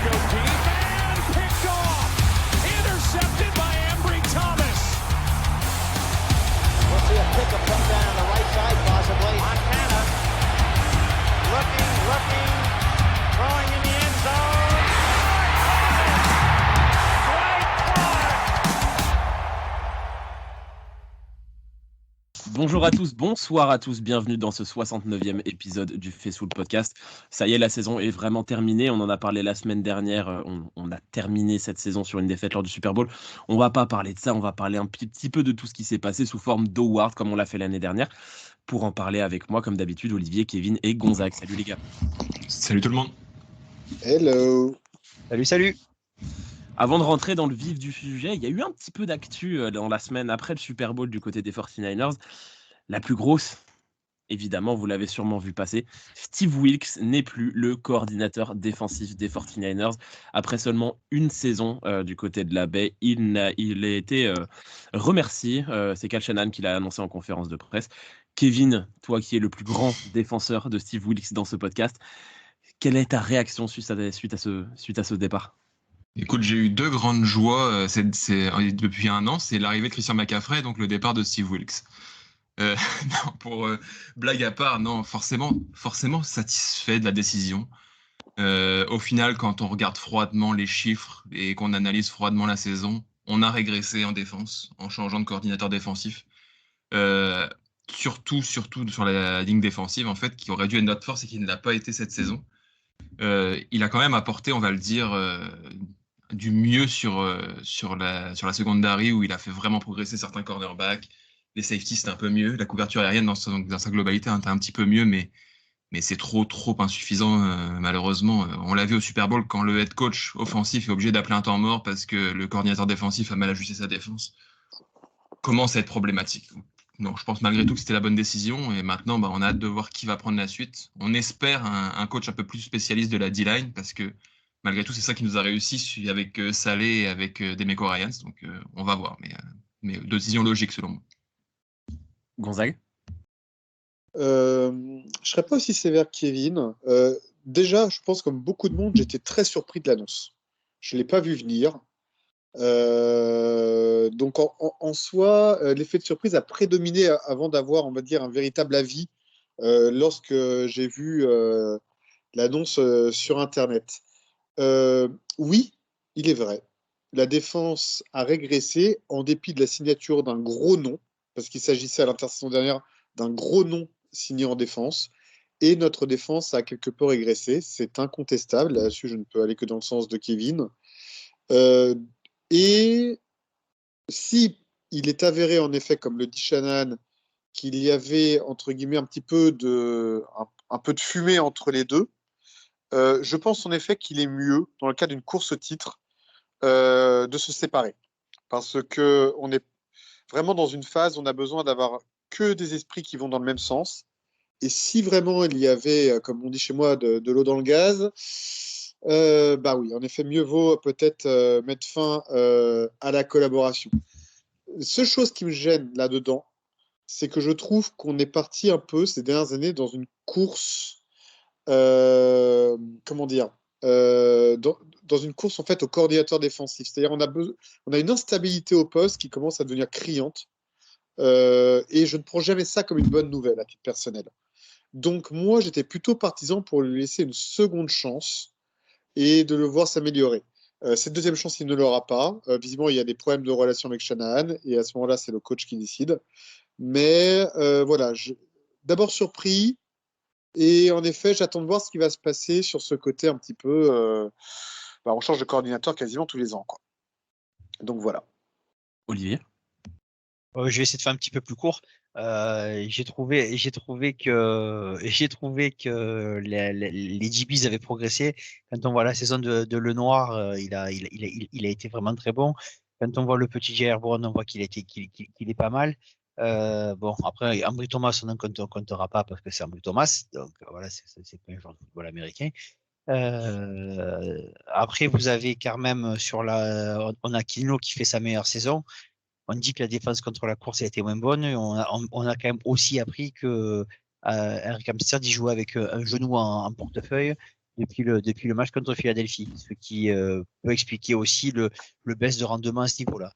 go deep and picked off. Intercepted by Ambry Thomas. We'll see a pickup come down the right side possibly. Montana looking, throwing in the end zone. Bonjour à tous, bonsoir à tous, bienvenue dans ce 69e épisode du Facefull Podcast. Ça y est, la saison est vraiment terminée, on en a parlé la semaine dernière, on a terminé cette saison sur une défaite lors du Super Bowl. On va pas parler de ça, on va parler un petit peu de tout ce qui s'est passé sous forme d'award comme on l'a fait l'année dernière. Pour en parler avec moi, comme d'habitude, Olivier, Kevin et Gonzague. Salut les gars. Salut tout le monde. Hello. Salut. Avant de rentrer dans le vif du sujet, il y a eu un petit peu d'actu dans la semaine après le Super Bowl du côté des 49ers. La plus grosse, évidemment, vous l'avez sûrement vu passer, Steve Wilks n'est plus le coordinateur défensif des 49ers. Après seulement une saison du côté de la baie, il a été remercié. C'est Kyle Shanahan qui l'a annoncé en conférence de presse. Kevin, toi qui es le plus grand défenseur de Steve Wilks dans ce podcast, quelle est ta réaction suite à ce départ ? Écoute, j'ai eu deux grandes joies depuis un an, c'est l'arrivée de Christian McCaffrey, donc le départ de Steve Wilks. Non, pour blague à part, non, forcément satisfait de la décision. Au final, quand on regarde froidement les chiffres et qu'on analyse froidement la saison, on a régressé en défense en changeant de coordinateur défensif. Surtout sur la ligne défensive, en fait, qui aurait dû être notre force et qui ne l'a pas été cette saison. Il a quand même apporté, on va le dire, du mieux sur la secondary où il a fait vraiment progresser certains cornerbacks. Les safeties, c'était un peu mieux. La couverture aérienne, dans sa globalité, c'était un petit peu mieux, mais c'est trop insuffisant, malheureusement. On l'a vu au Super Bowl quand le head coach offensif est obligé d'appeler un temps mort parce que le coordinateur défensif a mal ajusté sa défense. Commence à être problématique. Donc, je pense malgré tout que c'était la bonne décision. Et maintenant, on a hâte de voir qui va prendre la suite. On espère un coach un peu plus spécialiste de la D-line parce que malgré tout, c'est ça qui nous a réussi avec Saleh et avec Demeco Ryans. Donc, on va voir. Mais décision logique, selon moi. Gonzague ? Je ne serais pas aussi sévère que Kevin. Déjà, je pense comme beaucoup de monde, j'étais très surpris de l'annonce. Je ne l'ai pas vu venir. Donc en soi, l'effet de surprise a prédominé avant d'avoir, on va dire, un véritable avis lorsque j'ai vu l'annonce sur Internet. Oui, il est vrai. La défense a régressé en dépit de la signature d'un gros nom, parce qu'il s'agissait à l'intersaison dernière d'un gros nom signé en défense. Et notre défense a quelque peu régressé. C'est incontestable. Là-dessus, je ne peux aller que dans le sens de Kevin. Et si il est avéré, en effet, comme le dit Shanahan, qu'il y avait, entre guillemets, un peu de fumée entre les deux, je pense en effet qu'il est mieux, dans le cas d'une course au titre, de se séparer. Parce qu'on est vraiment dans une phase où on a besoin d'avoir que des esprits qui vont dans le même sens. Et si vraiment il y avait, comme on dit chez moi, de l'eau dans le gaz, oui, en effet, mieux vaut peut-être mettre fin à la collaboration. Seule chose qui me gêne là-dedans, c'est que je trouve qu'on est parti un peu ces dernières années dans une course, dans une course en fait au coordinateur défensif. C'est-à-dire on a une instabilité au poste qui commence à devenir criante. Et je ne prends jamais ça comme une bonne nouvelle à titre personnel. Donc moi, j'étais plutôt partisan pour lui laisser une seconde chance et de le voir s'améliorer. Cette deuxième chance, il ne l'aura pas. Visiblement, il y a des problèmes de relation avec Shanahan, et à ce moment-là, c'est le coach qui décide. Mais voilà, d'abord surpris, et en effet, j'attends de voir ce qui va se passer sur ce côté un petit peu... on change de coordinateur quasiment tous les ans, quoi. Donc voilà. Olivier ? Je vais essayer de faire un petit peu plus court. J'ai trouvé que les DBs avaient progressé. Quand on voit la saison de Lenoir, il a été vraiment très bon. Quand on voit le petit J.R. Brown, on voit qu'il est pas mal. Après, Ambry Thomas, on ne comptera pas parce que c'est Ambry Thomas. Donc voilà, c'est pas un joueur de football américain. Après, vous avez quand même on a Kino qui fait sa meilleure saison. On dit que la défense contre la course a été moins bonne. On a quand même aussi appris que Eric Armstead y jouait avec un genou en portefeuille depuis le match contre Philadelphie, ce qui peut expliquer aussi le baisse de rendement à ce niveau-là.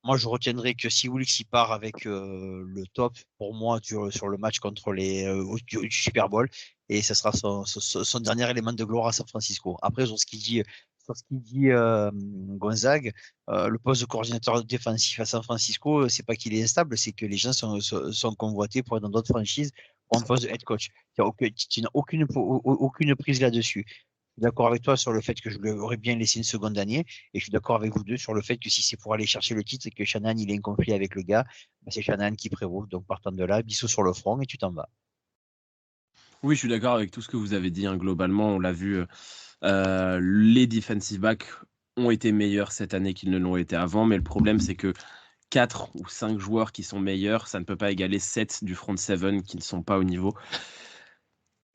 Moi, je retiendrai que si Wilkes part avec le top pour moi sur le match contre du Super Bowl, et ce sera son dernier élément de gloire à San Francisco. Après, sur ce qu'il dit Gonzague, le poste de coordinateur défensif à San Francisco, c'est pas qu'il est instable, c'est que les gens sont convoités pour être dans d'autres franchises pour un poste de head coach. Tu n'as aucune prise là-dessus. Je suis d'accord avec toi sur le fait que je lui aurais bien laissé une seconde année, et je suis d'accord avec vous deux sur le fait que si c'est pour aller chercher le titre et que Shanahan il est en conflit avec le gars, c'est Shanahan qui prévaut. Donc partant de là, bisous sur le front et tu t'en vas. Oui, je suis d'accord avec tout ce que vous avez dit. Globalement, on l'a vu, les defensive backs ont été meilleurs cette année qu'ils ne l'ont été avant, mais le problème, c'est que 4 ou 5 joueurs qui sont meilleurs, ça ne peut pas égaler 7 du front 7 qui ne sont pas au niveau.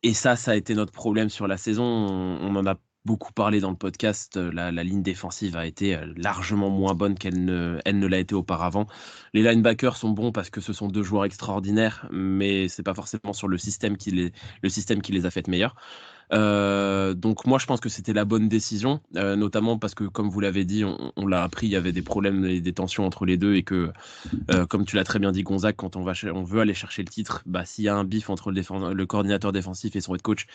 Et ça a été notre problème sur la saison. On en a beaucoup parlé dans le podcast. La ligne défensive a été largement moins bonne qu'elle ne l'a été auparavant. Les linebackers sont bons parce que ce sont 2 joueurs extraordinaires, mais c'est pas forcément sur le système qui les a fait meilleurs. Donc moi je pense que c'était la bonne décision, notamment parce que comme vous l'avez dit, on l'a appris, il y avait des problèmes et des tensions entre les deux, et que comme tu l'as très bien dit Gonzague, quand on veut aller chercher le titre, s'il y a un bif entre le coordinateur défensif et son head coach,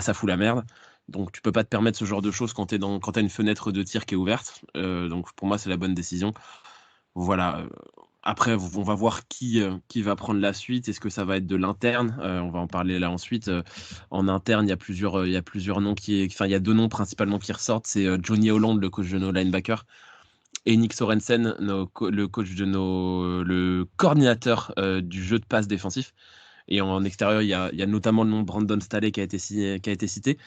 ça fout la merde. Donc tu peux pas te permettre ce genre de choses quand t'as une fenêtre de tir qui est ouverte. Donc pour moi c'est la bonne décision. Voilà. Après, on va voir qui va prendre la suite. Est-ce que ça va être de l'interne? On va en parler là ensuite. En interne, il y a plusieurs noms il y a 2 noms principalement qui ressortent. C'est Johnny Holland, le coach de nos linebackers, et Nick Sorensen, le coordinateur du jeu de passe défensif. Et en extérieur, il y a notamment le nom de Brandon Staley qui a été cité.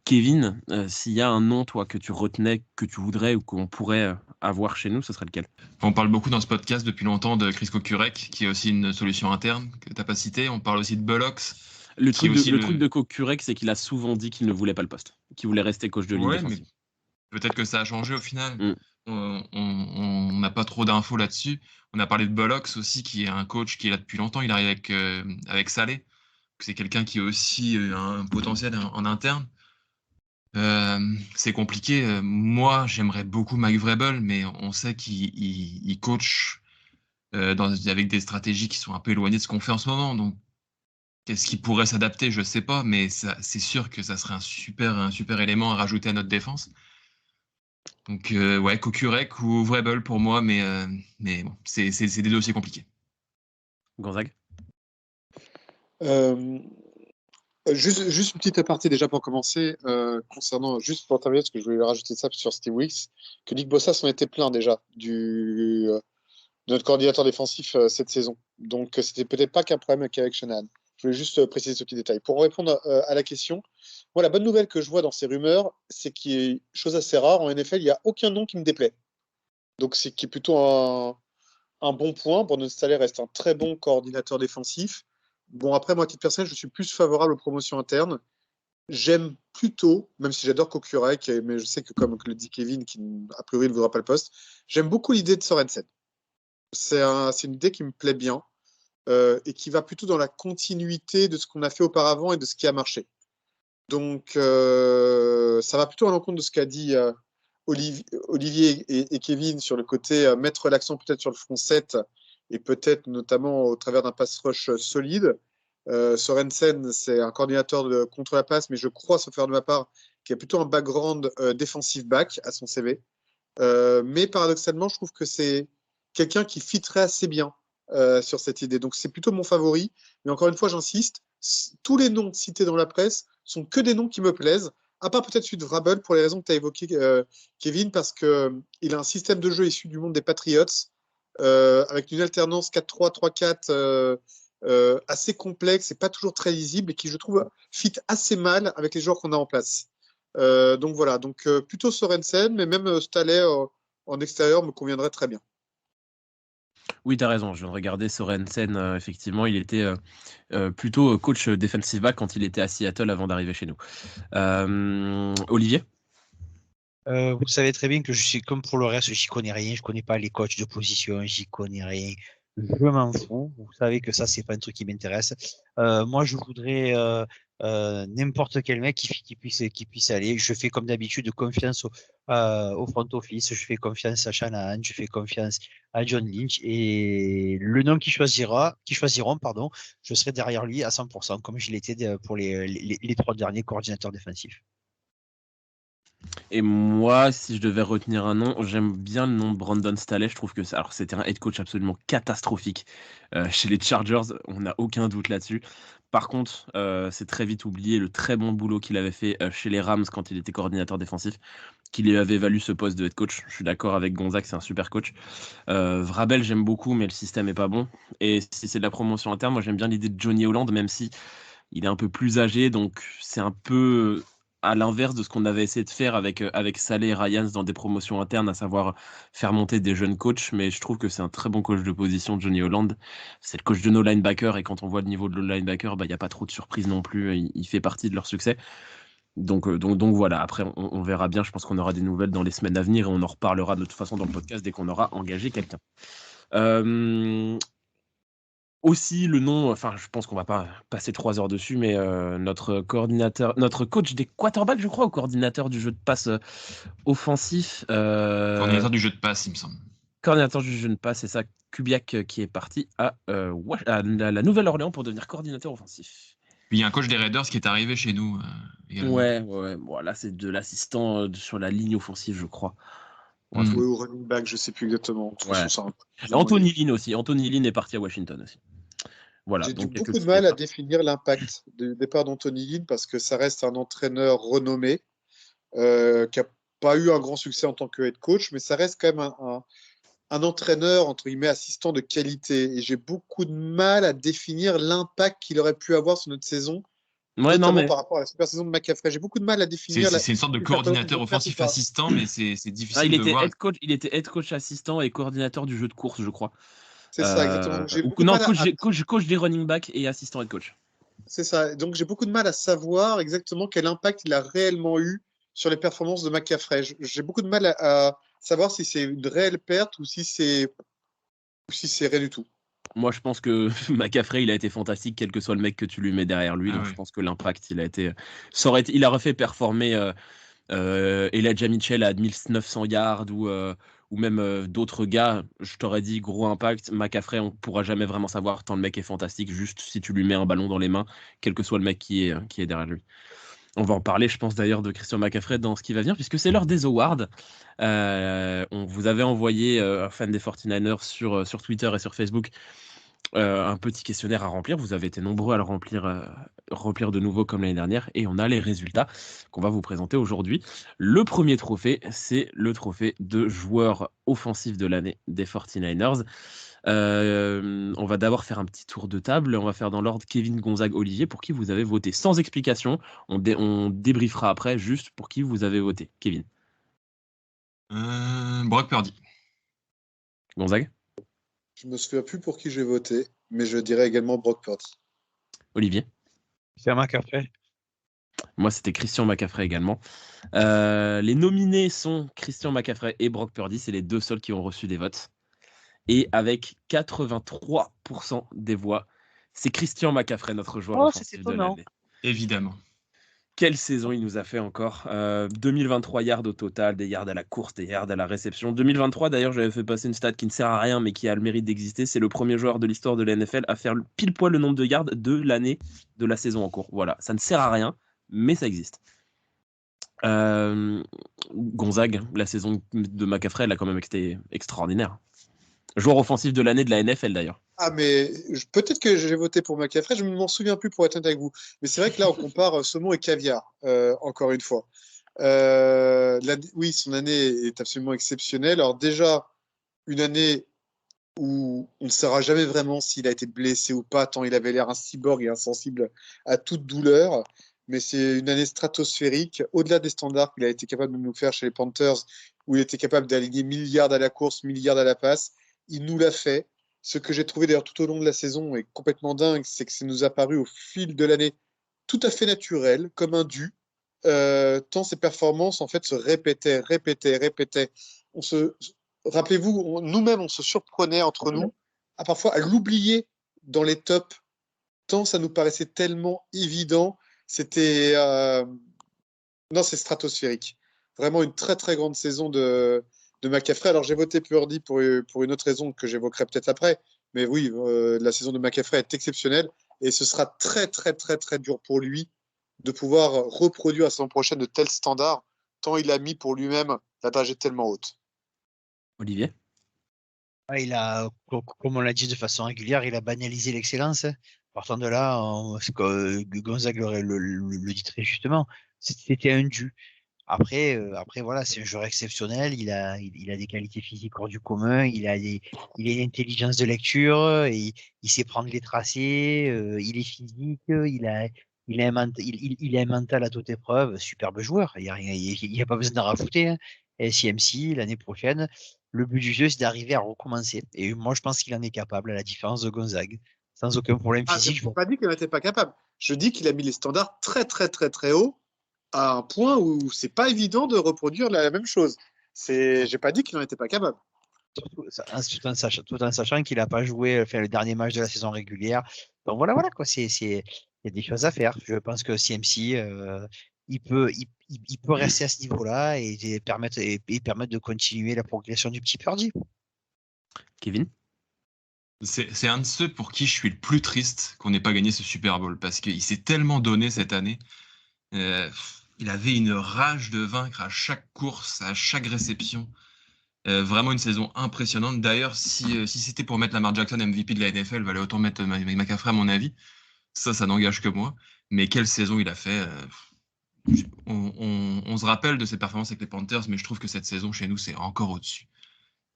Kevin, s'il y a un nom, toi, que tu retenais, que tu voudrais ou qu'on pourrait avoir chez nous, ce serait lequel? On parle beaucoup dans ce podcast depuis longtemps de Chris Kokurek, qui est aussi une solution interne que tu n'as pas cité. On parle aussi de Bullocks. Le truc de Kokurek, c'est qu'il a souvent dit qu'il ne voulait pas le poste, qu'il voulait rester coach de ligne défensive. Peut-être que ça a changé au final. On n'a pas trop d'infos là-dessus. On a parlé de Bullocks aussi, qui est un coach qui est là depuis longtemps. Il arrive avec Saleh. C'est quelqu'un qui a aussi un potentiel en interne. C'est compliqué. Moi, j'aimerais beaucoup Mike Vrabel, mais on sait qu'il coach avec des stratégies qui sont un peu éloignées de ce qu'on fait en ce moment. Donc, qu'est-ce qui pourrait s'adapter? Je ne sais pas, mais c'est sûr que ça serait un super élément à rajouter à notre défense. Donc, Kokurek ou Vrabel pour moi, mais bon, c'est des dossiers compliqués. Gonzague? Juste une petite aparté déjà pour commencer, concernant, juste pour terminer, parce que je voulais rajouter ça sur Steve Wilkes, que Nick Bosa s'en était plein déjà de notre coordinateur défensif cette saison. Donc c'était peut-être pas qu'un problème qu'avec Shanahan. Je voulais juste préciser ce petit détail. Pour répondre à la question, moi la bonne nouvelle que je vois dans ces rumeurs, c'est qu'il y a chose assez rare en NFL, il n'y a aucun nom qui me déplaît. Donc c'est qui est plutôt un bon point. Brandon Staley reste un très bon coordinateur défensif. Bon, après, moi, à titre personnel, je suis plus favorable aux promotions internes. J'aime plutôt, même si j'adore Kokurek, mais je sais que comme le dit Kevin, qui a priori ne voudra pas le poste, j'aime beaucoup l'idée de Sorensen. C'est une idée qui me plaît bien et qui va plutôt dans la continuité de ce qu'on a fait auparavant et de ce qui a marché. Donc, ça va plutôt à l'encontre de ce qu'a dit Olivier et Kevin sur le côté mettre l'accent peut-être sur le front 7 et peut-être notamment au travers d'un pass rush solide. Sorensen, c'est un coordinateur contre la passe, mais je crois, sauf faire de ma part, qu'il a plutôt un background defensive back à son CV. Mais paradoxalement, je trouve que c'est quelqu'un qui fitterait assez bien sur cette idée. Donc c'est plutôt mon favori. Mais encore une fois, j'insiste, tous les noms cités dans la presse sont que des noms qui me plaisent, à part peut-être celui de Vrabel, pour les raisons que tu as évoquées, Kevin, parce qu'il a un système de jeu issu du monde des Patriots, avec une alternance 4-3, 3-4 assez complexe et pas toujours très lisible, et qui, je trouve, fit assez mal avec les joueurs qu'on a en place. Donc voilà, plutôt Sorensen, mais même Staley en extérieur me conviendrait très bien. Oui, tu as raison, je viens de regarder Sorensen, effectivement, il était plutôt coach defensive back quand il était à Seattle avant d'arriver chez nous. Olivier? Vous savez très bien que je suis comme pour le reste, j'y connais rien, je connais pas les coachs de position, j'y connais rien, je m'en fous. Vous savez que ça, c'est pas un truc qui m'intéresse. Moi, je voudrais n'importe quel mec qui puisse aller. Je fais comme d'habitude confiance au front office, je fais confiance à Shanahan, je fais confiance à John Lynch et le nom qui choisiront, pardon, je serai derrière lui à 100%, comme je l'étais pour les 3 derniers coordinateurs défensifs. Et moi, si je devais retenir un nom, j'aime bien le nom de Brandon Staley. Je trouve que alors c'était un head coach absolument catastrophique chez les Chargers. On n'a aucun doute là-dessus. Par contre, c'est très vite oublié le très bon boulot qu'il avait fait chez les Rams quand il était coordinateur défensif, qui lui avait valu ce poste de head coach. Je suis d'accord avec Gonzague, c'est un super coach. Vrabel, j'aime beaucoup, mais le système est pas bon. Et si c'est de la promotion interne, moi j'aime bien l'idée de Johnny Holland, même si il est un peu plus âgé, donc c'est un peu à l'inverse de ce qu'on avait essayé de faire avec Saleh et Ryans dans des promotions internes, à savoir faire monter des jeunes coachs. Mais je trouve que c'est un très bon coach de position, Johnny Holland. C'est le coach de nos linebackers, et quand on voit le niveau de nos linebackers, il n'y a pas trop de surprises non plus. Il fait partie de leur succès. Donc voilà, après on verra bien. Je pense qu'on aura des nouvelles dans les semaines à venir et on en reparlera de toute façon dans le podcast dès qu'on aura engagé quelqu'un. Aussi le nom, enfin je pense qu'on va pas passer 3 heures dessus, mais notre coach des quarterbacks, je crois, ou coordinateur du jeu de passe offensif. Coordinateur du jeu de passe, il me semble. Coordinateur du jeu de passe, c'est ça, Kubiak qui est parti à la Nouvelle-Orléans pour devenir coordinateur offensif. Puis il y a un coach des Raiders qui est arrivé chez nous également. Ouais. Bon, là c'est de l'assistant sur la ligne offensive, je crois. Oui, au running back, je sais plus exactement. Anthony Lynn aussi. Anthony Lynn est parti à Washington aussi. Voilà, J'ai donc beaucoup de mal à définir l'impact du départ d'Anthony Lynn parce que ça reste un entraîneur renommé qui n'a pas eu un grand succès en tant que head coach, mais ça reste quand même un entraîneur, entre guillemets, assistant de qualité. Et j'ai beaucoup de mal à définir l'impact qu'il aurait pu avoir sur notre saison, notamment par rapport à la super saison de McCaffrey. J'ai beaucoup de mal à définir. C'est une sorte de coordinateur offensif assistant, mais c'est difficile de voir. Il était head coach assistant et coordinateur du jeu de course, je crois. C'est ça, exactement. Coach des running backs et assistant head coach. C'est ça. Donc j'ai beaucoup de mal à savoir exactement quel impact il a réellement eu sur les performances de McCaffrey. J'ai beaucoup de mal à savoir si c'est une réelle perte ou si c'est rien du tout. Moi, je pense que McCaffrey, il a été fantastique, quel que soit le mec que tu lui mets derrière lui. Donc, je pense que l'impact, il aurait fait performer Elijah Mitchell à 1900 yards ou même d'autres gars. Je t'aurais dit gros impact. McCaffrey, on pourra jamais vraiment savoir tant le mec est fantastique, juste si tu lui mets un ballon dans les mains, quel que soit le mec qui est derrière lui. On va en parler, je pense d'ailleurs, de Christian McCaffrey dans ce qui va venir, puisque c'est l'heure des awards. On vous avait envoyé, fan des 49ers, sur Twitter et sur Facebook, un petit questionnaire à remplir. Vous avez été nombreux à le remplir de nouveau comme l'année dernière, et on a les résultats qu'on va vous présenter aujourd'hui. Le premier trophée, c'est le trophée de joueur offensif de l'année des 49ers. On va d'abord faire un petit tour de table. On va faire dans l'ordre Kevin, Gonzague, Olivier, pour qui vous avez voté. Sans explication, on débriefera après juste pour qui vous avez voté. Kevin. Brock Purdy. Gonzague. Je me souviens plus pour qui j'ai voté, mais je dirais également Brock Purdy. Olivier. C'est McCaffrey. Moi, c'était Christian McCaffrey également. Les nominés sont Christian McCaffrey et Brock Purdy. C'est les deux seuls qui ont reçu des votes. Et avec 83% des voix, c'est Christian McCaffrey, notre joueur offensif de l'année. Évidemment. Quelle saison il nous a fait encore. 2023 yards au total, des yards à la course, des yards à la réception. 2023, d'ailleurs, j'avais fait passer une stat qui ne sert à rien, mais qui a le mérite d'exister. C'est le premier joueur de l'histoire de la NFL à faire pile poil le nombre de yards de l'année de la saison en cours. Voilà, ça ne sert à rien, mais ça existe. Gonzague, la saison de McCaffrey, elle a quand même été extraordinaire. Joueur offensif de l'année de la NFL d'ailleurs. Ah, mais peut-être que j'ai voté pour McCaffrey, je ne m'en souviens plus pour être honnête avec vous. Mais c'est vrai que là, on compare saumon et caviar, encore une fois. Oui, son année est absolument exceptionnelle. Alors déjà, une année où on ne saura jamais vraiment s'il a été blessé ou pas, tant il avait l'air un cyborg et insensible à toute douleur. Mais c'est une année stratosphérique, au-delà des standards qu'il a été capable de nous faire chez les Panthers, où il était capable d'aligner 1000 yards à la course, 1000 yards à la passe. Il nous l'a fait. Ce que j'ai trouvé d'ailleurs tout au long de la saison est complètement dingue, c'est que ça nous a paru au fil de l'année tout à fait naturel, comme un dû, tant ses performances en fait se répétaient. Rappelez-vous, nous-mêmes on se surprenait entre nous à parfois à l'oublier dans les tops, tant ça nous paraissait tellement évident c'était non, c'est stratosphérique. Vraiment une très très grande saison de McCaffrey. Alors j'ai voté Purdy pour une autre raison que j'évoquerai peut-être après, mais oui, la saison de McCaffrey est exceptionnelle et ce sera très très très très dur pour lui de pouvoir reproduire la saison prochaine de tels standards, tant il a mis pour lui-même la barre tellement haute. Olivier? Ouais, comme on l'a dit de façon régulière, il a banalisé l'excellence. Partant de là, Gonzague le dit très justement, c'était un dû. Après, voilà, c'est un joueur exceptionnel. Il a des qualités physiques hors du commun. Il a une intelligence de lecture. Il sait prendre les tracés. Il est physique. Il a un mental à toute épreuve. Superbe joueur. Il y a pas besoin d'en rajouter. Hein. Et CMC l'année prochaine, le but du jeu, c'est d'arriver à recommencer. Et moi, je pense qu'il en est capable, à la différence de Gonzague, sans aucun problème physique. Je n'ai pas dit qu'il n'était pas capable. Je dis qu'il a mis les standards très très très très haut, à un point où c'est pas évident de reproduire la même chose. J'ai pas dit qu'il n'en était pas capable. Tout en sachant qu'il n'a pas joué le dernier match de la saison régulière. Donc voilà quoi. Il y a des choses à faire. Je pense que CMC, il peut rester à ce niveau-là et permettre de continuer la progression du petit Purdy. Kevin? C'est un de ceux pour qui je suis le plus triste qu'on n'ait pas gagné ce Super Bowl parce qu'il s'est tellement donné cette année. Il avait une rage de vaincre à chaque course, à chaque réception. Vraiment une saison impressionnante. D'ailleurs, si c'était pour mettre Lamar Jackson MVP de la NFL, il valait autant mettre McCaffrey à mon avis. Ça n'engage que moi. Mais quelle saison il a fait. On se rappelle de ses performances avec les Panthers, mais je trouve que cette saison chez nous, c'est encore au-dessus.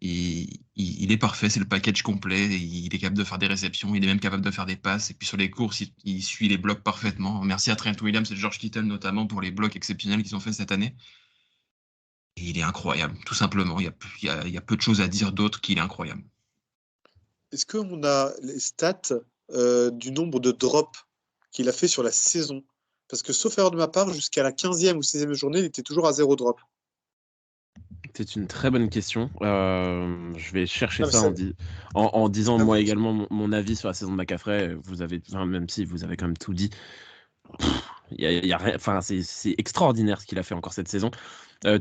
Il est parfait, c'est le package complet. Il est capable de faire des réceptions, il est même capable de faire des passes. Et puis sur les courses, il suit les blocs parfaitement. Merci à Trent Williams et George Kittle notamment pour les blocs exceptionnels qu'ils ont fait cette année. Et il est incroyable, tout simplement. Il y a peu de choses à dire d'autre qu'il est incroyable. Est-ce qu'on a les stats du nombre de drops qu'il a fait sur la saison? Parce que sauf erreur de ma part, jusqu'à la 15e ou 16e journée, il était toujours à 0 drop. C'est une très bonne question. Je vais chercher ça en disant moi également mon avis sur la saison de McCaffrey. Même si vous avez quand même tout dit, c'est extraordinaire ce qu'il a fait encore cette saison.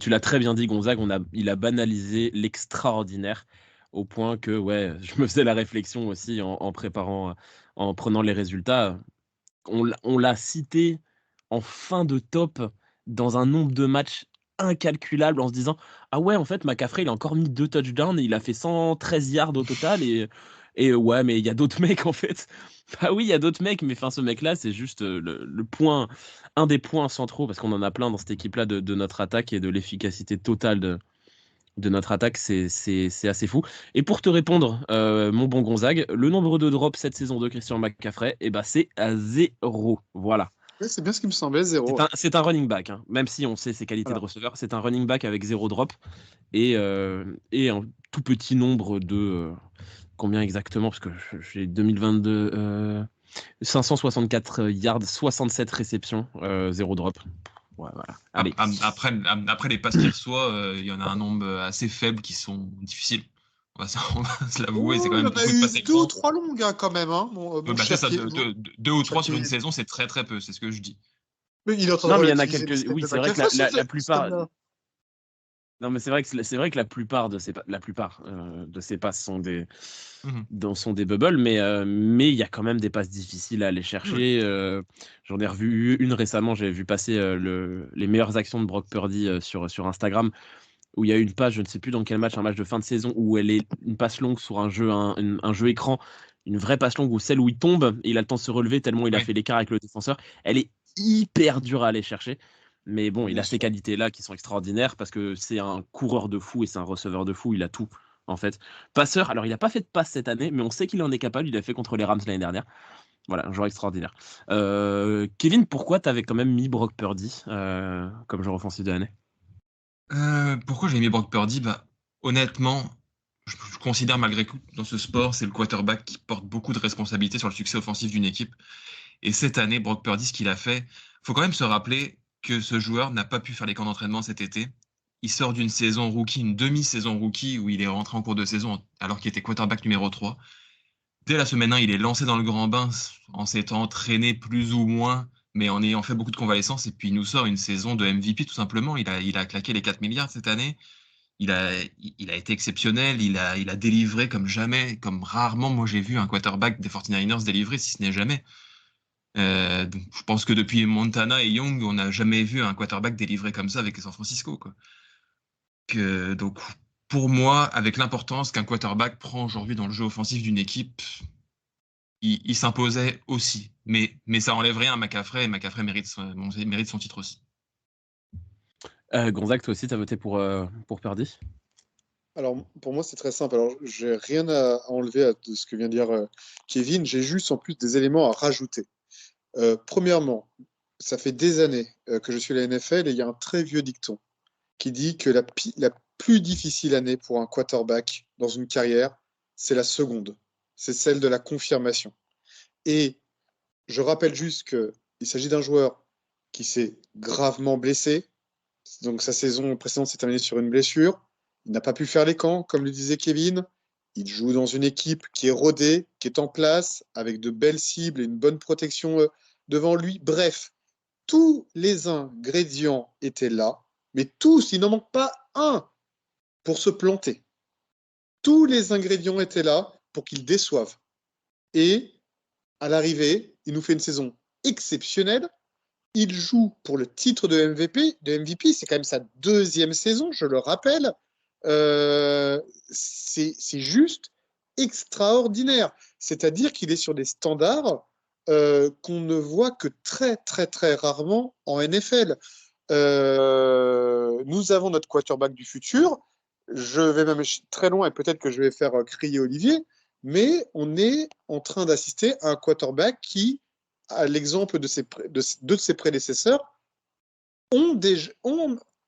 Tu l'as très bien dit, Gonzague, il a banalisé l'extraordinaire au point que je me faisais la réflexion aussi en préparant, en prenant les résultats. On l'a cité en fin de top dans un nombre de matchs incalculable en se disant ah ouais en fait McCaffrey il a encore mis 2 touchdowns et il a fait 113 yards au total et ouais mais il y a d'autres mecs en fait. Bah oui il y a d'autres mecs mais ce mec là c'est juste le point, un des points centraux parce qu'on en a plein dans cette équipe là de notre attaque et de l'efficacité totale de notre attaque, c'est assez fou. Et pour te répondre, mon bon Gonzague, le nombre de drops cette saison de Christian McCaffrey, c'est à 0. Voilà. Ouais, c'est bien ce qui me semblait, 0. C'est un running back, hein. Même si on sait ses qualités de receveur, c'est un running back avec 0 drop et un tout petit nombre de... combien exactement? Parce que j'ai 2022... 564 yards, 67 réceptions, 0 drop. Ouais, voilà. Allez. Après les passes qu'il reçoit, il y en a un nombre assez faible qui sont difficiles. On va se l'avouer, c'est quand même beaucoup de passes. 2 ou 3 longues quand même. Hein, c'est ça, 2 ou 3 sur une saison, c'est très très peu, c'est ce que je dis. Mais il y en a quelques. Oui, c'est vrai que la plupart. Non, mais c'est vrai que la plupart de ces passes sont des bubbles, mais il y a quand même des passes difficiles à aller chercher. J'en ai revu une récemment, j'avais vu passer les meilleures actions de Brock Purdy sur Instagram, où il y a une passe, je ne sais plus dans quel match, un match de fin de saison, où elle est une passe longue sur un jeu écran, une vraie passe longue, ou celle où il tombe, et il a le temps de se relever tellement il a fait l'écart avec le défenseur. Elle est hyper dure à aller chercher. Mais bon, il a ces qualités-là qui sont extraordinaires parce que c'est un coureur de fou et c'est un receveur de fou. Il a tout, en fait. Passeur, alors il n'a pas fait de passe cette année, mais on sait qu'il en est capable. Il a fait contre les Rams l'année dernière. Voilà, un joueur extraordinaire. Kevin, pourquoi tu avais quand même mis Brock Purdy comme joueur offensif de l'année? Pourquoi j'ai mis Brock Purdy? Honnêtement, je considère malgré tout, dans ce sport, c'est le quarterback qui porte beaucoup de responsabilités sur le succès offensif d'une équipe. Et cette année, Brock Purdy, ce qu'il a fait, il faut quand même se rappeler que ce joueur n'a pas pu faire les camps d'entraînement cet été. Il sort d'une saison rookie, une demi-saison rookie, où il est rentré en cours de saison alors qu'il était quarterback numéro 3. Dès la semaine 1, il est lancé dans le grand bain en s'étant entraîné plus ou moins mais en ayant fait beaucoup de convalescence, et puis il nous sort une saison de MVP tout simplement. Il a claqué les 4 milliards cette année. Il a été exceptionnel, il a délivré comme jamais, comme rarement moi j'ai vu un quarterback des 49ers délivrer, si ce n'est jamais. Donc, je pense que depuis Montana et Young, on n'a jamais vu un quarterback délivrer comme ça avec les San Francisco, quoi. Donc, pour moi, avec l'importance qu'un quarterback prend aujourd'hui dans le jeu offensif d'une équipe, il s'imposait aussi. Mais ça enlève rien à McCaffrey, et McCaffrey mérite son titre aussi. Gonzague, toi aussi, tu as voté pour Purdy? Alors, pour moi, c'est très simple. Alors, j'ai rien à enlever de ce que vient de dire Kevin. J'ai juste en plus des éléments à rajouter. Premièrement, ça fait des années que je suis à la NFL et il y a un très vieux dicton qui dit que la plus difficile année pour un quarterback dans une carrière, c'est la seconde. C'est celle de la confirmation. Et je rappelle juste qu'il s'agit d'un joueur qui s'est gravement blessé. Donc sa saison précédente s'est terminée sur une blessure. Il n'a pas pu faire les camps, comme le disait Kevin. Il joue dans une équipe qui est rodée, qui est en place, avec de belles cibles et une bonne protection devant lui. Bref, tous les ingrédients étaient là, mais tous, il n'en manque pas un pour se planter. Tous les ingrédients étaient là pour qu'il déçoive. Et à l'arrivée, il nous fait une saison exceptionnelle. Il joue pour le titre de MVP. C'est quand même sa deuxième saison, je le rappelle. C'est juste extraordinaire. C'est-à-dire qu'il est sur des standards qu'on ne voit que très, très, très rarement en NFL. Nous avons notre quarterback du futur. Je vais même très loin et peut-être que je vais faire crier Olivier, mais on est en train d'assister à un quarterback qui, à l'exemple de deux de ses prédécesseurs,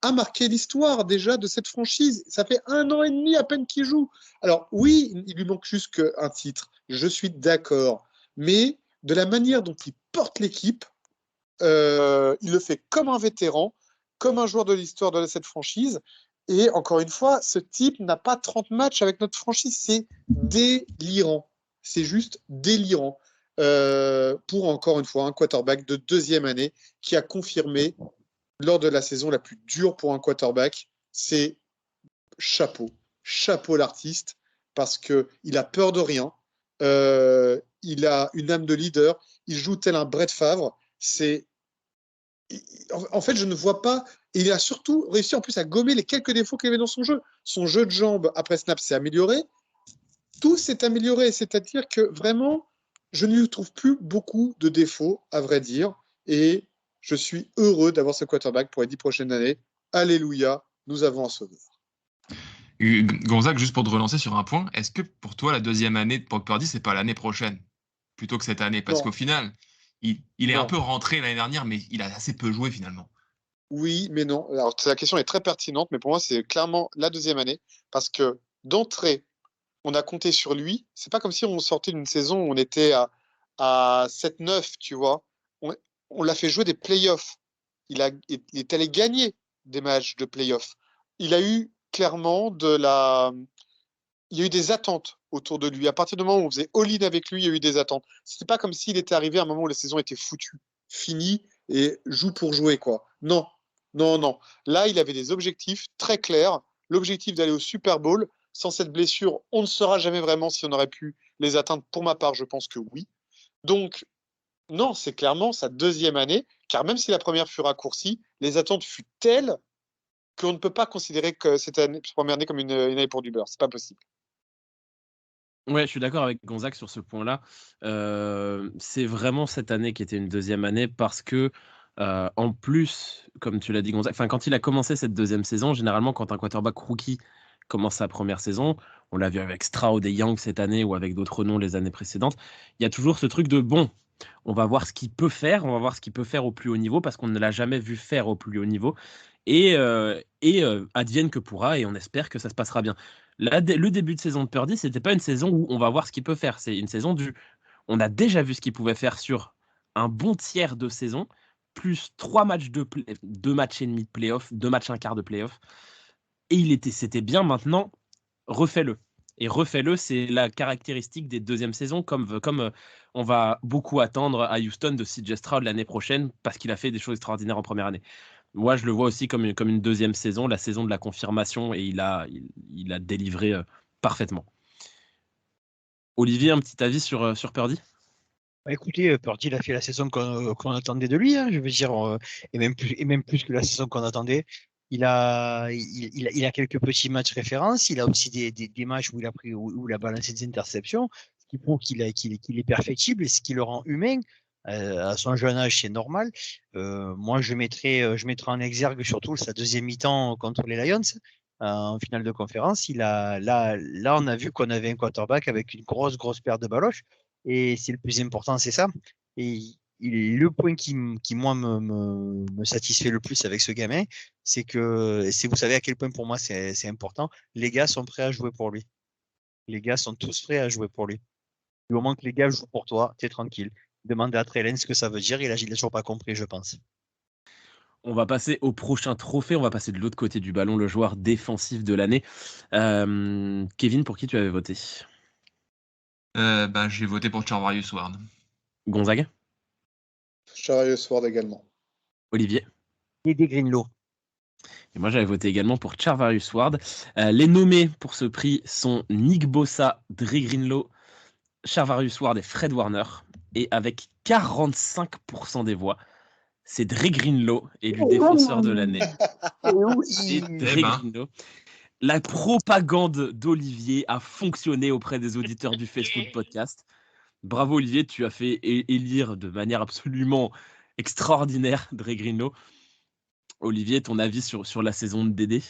a marqué l'histoire déjà de cette franchise. Ça fait 1 an et demi à peine qu'il joue. Alors oui, il lui manque juste qu'un titre. Je suis d'accord. Mais de la manière dont il porte l'équipe, il le fait comme un vétéran, comme un joueur de l'histoire de cette franchise. Et encore une fois, ce type n'a pas 30 matchs avec notre franchise. C'est délirant. C'est juste délirant. Pour encore une fois un quarterback de deuxième année qui a confirmé lors de la saison la plus dure pour un quarterback. C'est chapeau l'artiste, parce qu'il a peur de rien, il a une âme de leader, il joue tel un Brett Favre. En fait, je ne vois pas. Et il a surtout réussi en plus à gommer les quelques défauts qu'il avait dans son jeu. Son jeu de jambes après snap s'est amélioré. Tout s'est amélioré, c'est-à-dire que vraiment, je ne lui trouve plus beaucoup de défauts, à vrai dire. Et je suis heureux d'avoir ce quarterback pour les 10 prochaines années. Alléluia, nous avons un sauveur. Gonzague, juste pour te relancer sur un point, est-ce que pour toi, la deuxième année de Brock Purdy, c'est pas l'année prochaine plutôt que cette année? Parce qu'au final, il est un peu rentré l'année dernière, mais il a assez peu joué finalement. Oui, mais non. Alors, la question est très pertinente, mais pour moi, c'est clairement la deuxième année. Parce que d'entrée, on a compté sur lui. C'est pas comme si on sortait d'une saison où on était à 7-9, tu vois. On l'a fait jouer des playoffs. Il est allé gagner des matchs de playoffs. Il a eu clairement il y a eu des attentes autour de lui. À partir du moment où on faisait all-in avec lui, il y a eu des attentes. C'était pas comme s'il était arrivé à un moment où la saison était foutue, finie, et joue pour jouer, quoi. Non. Là, il avait des objectifs très clairs. L'objectif d'aller au Super Bowl. Sans cette blessure, on ne saura jamais vraiment si on aurait pu les atteindre. Pour ma part, je pense que oui. Donc, non, c'est clairement sa deuxième année, car même si la première fut raccourcie, les attentes furent telles qu'on ne peut pas considérer que cette première année comme une année pour du beurre. C'est pas possible. Ouais, je suis d'accord avec Gonzague sur ce point-là. C'est vraiment cette année qui était une deuxième année parce que, en plus, comme tu l'as dit, Gonzague, quand il a commencé cette deuxième saison, généralement, quand un quarterback rookie commence sa première saison, on l'a vu avec Stroud et Young cette année ou avec d'autres noms les années précédentes, il y a toujours ce truc de bon, on va voir ce qu'il peut faire, on va voir ce qu'il peut faire au plus haut niveau parce qu'on ne l'a jamais vu faire au plus haut niveau et advienne que pourra et on espère que ça se passera bien. Le début de saison de Purdy, c'était pas une saison où on va voir ce qu'il peut faire, c'est une saison on a déjà vu ce qu'il pouvait faire sur un bon tiers de saison, plus 2 matchs et demi de playoff, 2 matchs un quart de playoff. Et c'était bien, maintenant, refais-le. et refais-le. C'est la caractéristique des deuxièmes saisons, comme on va beaucoup attendre à Houston de CJ Stroud l'année prochaine parce qu'il a fait des choses extraordinaires en première année. Moi, je le vois aussi comme une deuxième saison, la saison de la confirmation, et il a délivré parfaitement. Olivier, un petit avis sur Purdy ? Bah, écoutez, Purdy, il a fait la saison qu'on attendait de lui, hein, je veux dire, et même plus que la saison qu'on attendait. Il a quelques petits matchs références. Il a aussi des matchs où il a balancé des interceptions, ce qui prouve qu'il est perfectible et ce qui le rend humain. À son jeune âge, c'est normal. Moi, je mettrais en exergue surtout sa deuxième mi-temps contre les Lions en finale de conférence. Là, on a vu qu'on avait un quarterback avec une grosse paire de baloches. Et c'est le plus important, c'est ça. Et le point qui moi, me satisfait le plus avec ce gamin, c'est que, vous savez à quel point pour moi c'est important, les gars sont prêts à jouer pour lui. Les gars sont tous prêts à jouer pour lui. Du moment que les gars jouent pour toi, t'es tranquille. Demandez à Trey Lance ce que ça veut dire, il n'a toujours pas compris, je pense. On va passer au prochain trophée. On va passer de l'autre côté du ballon, le joueur défensif de l'année. Kevin, pour qui tu avais voté ? J'ai voté pour Charvarius Ward. Gonzague ? Charvarius Ward également. Olivier ? Et des Greenlaw. Et moi, j'avais voté également pour Charvarius Ward. Les nommés pour ce prix sont Nick Bosa, Dre Greenlaw, Charvarius Ward et Fred Warner. Et avec 45% des voix, c'est Dre Greenlaw élu défenseur de l'année. C'est Dre Greenlaw. La propagande d'Olivier a fonctionné auprès des auditeurs du Facebook Podcast. Bravo Olivier, tu as fait élire de manière absolument extraordinaire Dre Greenlaw. Olivier, ton avis sur la saison de Dédé ?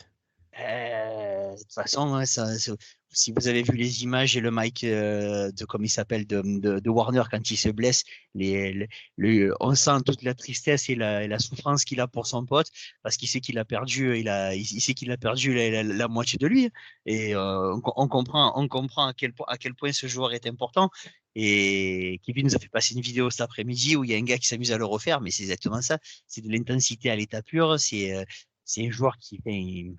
De toute façon, hein, si vous avez vu les images et le mic de comme il s'appelle de Warner quand il se blesse, on sent toute la tristesse et la souffrance qu'il a pour son pote parce qu'il sait qu'il a perdu, il sait qu'il a perdu la moitié de lui. Et on comprend à quel point ce joueur est important. Et Kevin nous a fait passer une vidéo cet après-midi où il y a un gars qui s'amuse à le refaire, mais c'est exactement ça. C'est de l'intensité à l'état pur. C'est un joueur qui fait.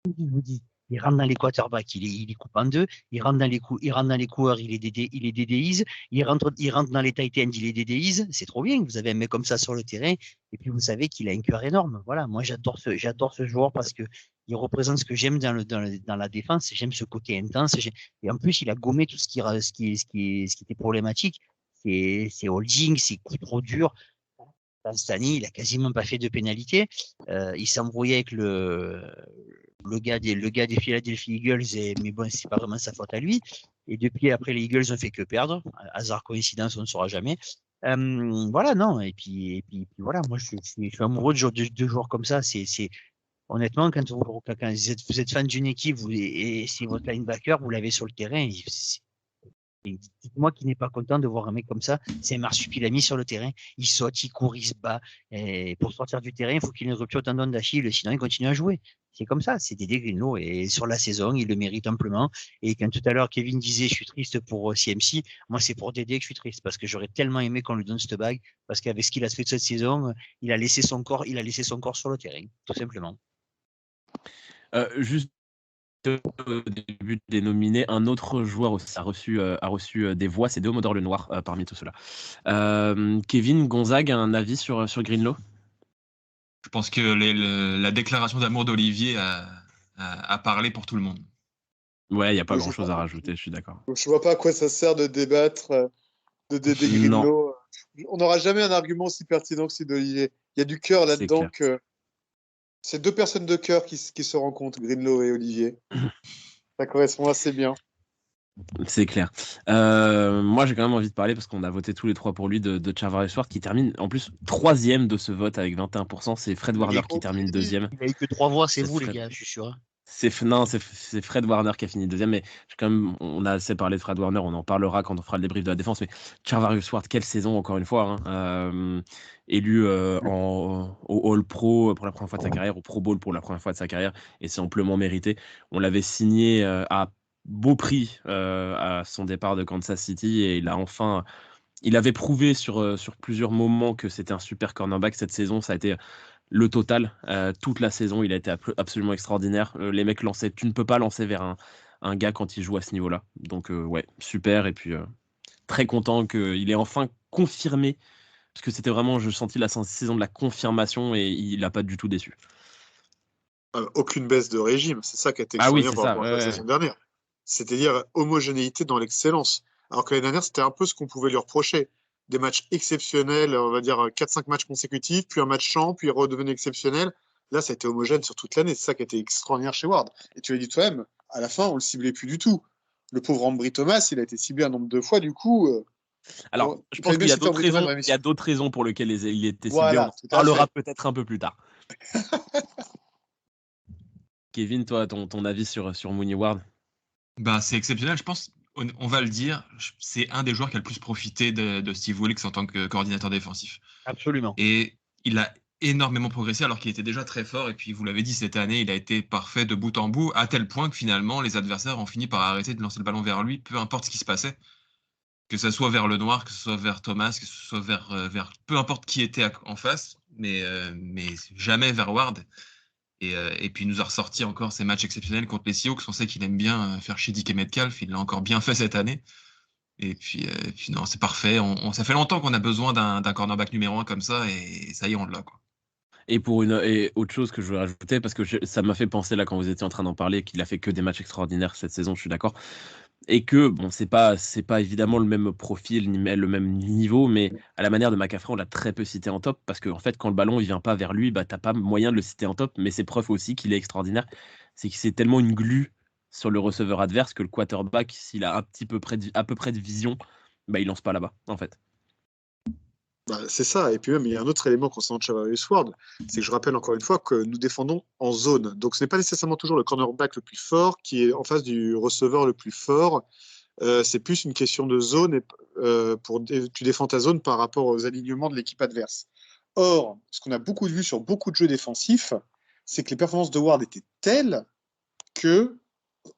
Je vous dis, il rentre dans les quarterbacks, il les coupe en deux, il rentre dans les coureurs, il les DDise, il rentre dans les tight ends, il les DDise. C'est trop bien, vous avez un mec comme ça sur le terrain, et puis vous savez qu'il a un cœur énorme. Voilà, moi j'adore ce joueur parce que il représente ce que j'aime dans la défense, j'aime ce côté intense, et en plus il a gommé tout ce qui était problématique, c'est holding, c'est coups trop durs. Cette année, il a quasiment pas fait de pénalité. Il s'embrouillait avec le gars des Philadelphia Eagles, mais bon, c'est pas vraiment sa faute à lui. Et depuis, après, les Eagles ont fait que perdre. Hasard, coïncidence, on ne saura jamais. Voilà, non. Et puis voilà, moi, je suis amoureux de joueurs comme ça. Honnêtement, quand vous êtes fan d'une équipe et c'est votre linebacker, vous l'avez sur le terrain. Dites-moi qui n'est pas content de voir un mec comme ça. C'est un marsupilami sur le terrain. Il saute, il court, il se bat. Et pour sortir du terrain, il faut qu'il ait une rupture de tendon d'Achille, sinon il continue à jouer. C'est comme ça, c'est Dédé Greenlaw. Et sur la saison, il le mérite amplement. Et quand tout à l'heure, Kevin disait je suis triste pour CMC, moi c'est pour Dédé que je suis triste parce que j'aurais tellement aimé qu'on lui donne cette bague parce qu'avec ce qu'il a fait de cette saison, il a laissé son corps sur le terrain, tout simplement. Juste au début des nominés, un autre joueur aussi a reçu des voix, c'est Deomodore Lenoir parmi tout cela. Kevin, Gonzague, un avis sur Greenlaw ? Je pense que la déclaration d'amour d'Olivier a parlé pour tout le monde. Ouais, il n'y a pas grand-chose à rajouter, je suis d'accord. Je vois pas à quoi ça sert de débattre de Dédé Greenlaw. On n'aura jamais un argument aussi pertinent que celui d'Olivier. Il y a du cœur là-dedans que... C'est deux personnes de cœur qui se rencontrent, Greenlaw et Olivier. Ça correspond assez bien. C'est clair. Moi, j'ai quand même envie de parler parce qu'on a voté tous les trois pour lui de Charvarius Ward qui termine en plus 3e de ce vote avec 21%. C'est Fred Warner qui termine 2e. Il a eu que 3 voix, c'est vous les gars, je suis sûr. C'est Fred Warner qui a fini 2e, mais on a assez parlé de Fred Warner, on en parlera quand on fera le débrief de la défense, mais Charvarius Ward, quelle saison encore une fois, élu au All Pro pour la première fois de sa carrière, au Pro Bowl pour la première fois de sa carrière, et c'est amplement mérité. On l'avait signé à beau prix à son départ de Kansas City, et il avait prouvé sur plusieurs moments que c'était un super cornerback. Cette saison, ça a été le total, toute la saison, il a été absolument extraordinaire. Les mecs lançaient, tu ne peux pas lancer vers un gars quand il joue à ce niveau-là. Donc ouais, super. Et puis très content qu'il ait enfin confirmé, parce que c'était vraiment, je sentis la saison de la confirmation et il n'a pas du tout déçu. Aucune baisse de régime, c'est ça qui a été Ah oui, extraordinaire c'est par rapport à la saison dernière. C'est-à-dire homogénéité dans l'excellence. Alors que l'année dernière, c'était un peu ce qu'on pouvait lui reprocher. Des matchs exceptionnels, on va dire 4-5 matchs consécutifs, puis un match champ, puis il redevenait exceptionnel. Là, ça a été homogène sur toute l'année. C'est ça qui a été extraordinaire chez Ward. Et tu l'as dit toi-même, à la fin, on le ciblait plus du tout. Le pauvre Ambry Thomas, il a été ciblé un nombre de fois, du coup. Alors, bon, je pense qu'il y a d'autres Ambry Thomas raisons, dans la il y mission. a d'autres raisons pour lesquelles il était ciblé. Voilà, On en tout à parlera fait. peut-être un peu plus tard. Kevin, toi, ton avis sur Mooney Ward? Bah, c'est exceptionnel, je pense. On va le dire, c'est un des joueurs qui a le plus profité de Steve Wilkes en tant que coordinateur défensif. Absolument. Et il a énormément progressé alors qu'il était déjà très fort. Et puis, vous l'avez dit, cette année, il a été parfait de bout en bout, à tel point que finalement, les adversaires ont fini par arrêter de lancer le ballon vers lui, peu importe ce qui se passait. Que ce soit vers le noir, que ce soit vers Thomas, que ce soit vers peu importe qui était en face, mais jamais vers Ward. Et puis, il nous a ressorti encore ces matchs exceptionnels contre les Seahawks. On sait qu'il aime bien faire chier DK Metcalf. Il l'a encore bien fait cette année. Et puis non, c'est parfait. Ça fait longtemps qu'on a besoin d'un cornerback numéro 1 comme ça. Et ça y est, on l'a, quoi. Et autre chose que je veux rajouter, parce que ça m'a fait penser là quand vous étiez en train d'en parler, qu'il a fait que des matchs extraordinaires cette saison, je suis d'accord. Et que, bon, c'est pas évidemment le même profil, ni le même niveau, mais à la manière de McCaffrey, on l'a très peu cité en top, parce qu'en fait, quand le ballon il vient pas vers lui, bah, t'as pas moyen de le citer en top, mais c'est preuve aussi qu'il est extraordinaire. C'est que c'est tellement une glu sur le receveur adverse que le quarterback, s'il a à peu près de vision, bah, il lance pas là-bas, en fait. Bah, c'est ça. Et puis même, il y a un autre élément concernant Charvarius Ward, c'est que je rappelle encore une fois que nous défendons en zone. Donc ce n'est pas nécessairement toujours le cornerback le plus fort qui est en face du receveur le plus fort. C'est plus une question de zone et tu défends ta zone par rapport aux alignements de l'équipe adverse. Or, ce qu'on a beaucoup vu sur beaucoup de jeux défensifs, c'est que les performances de Ward étaient telles que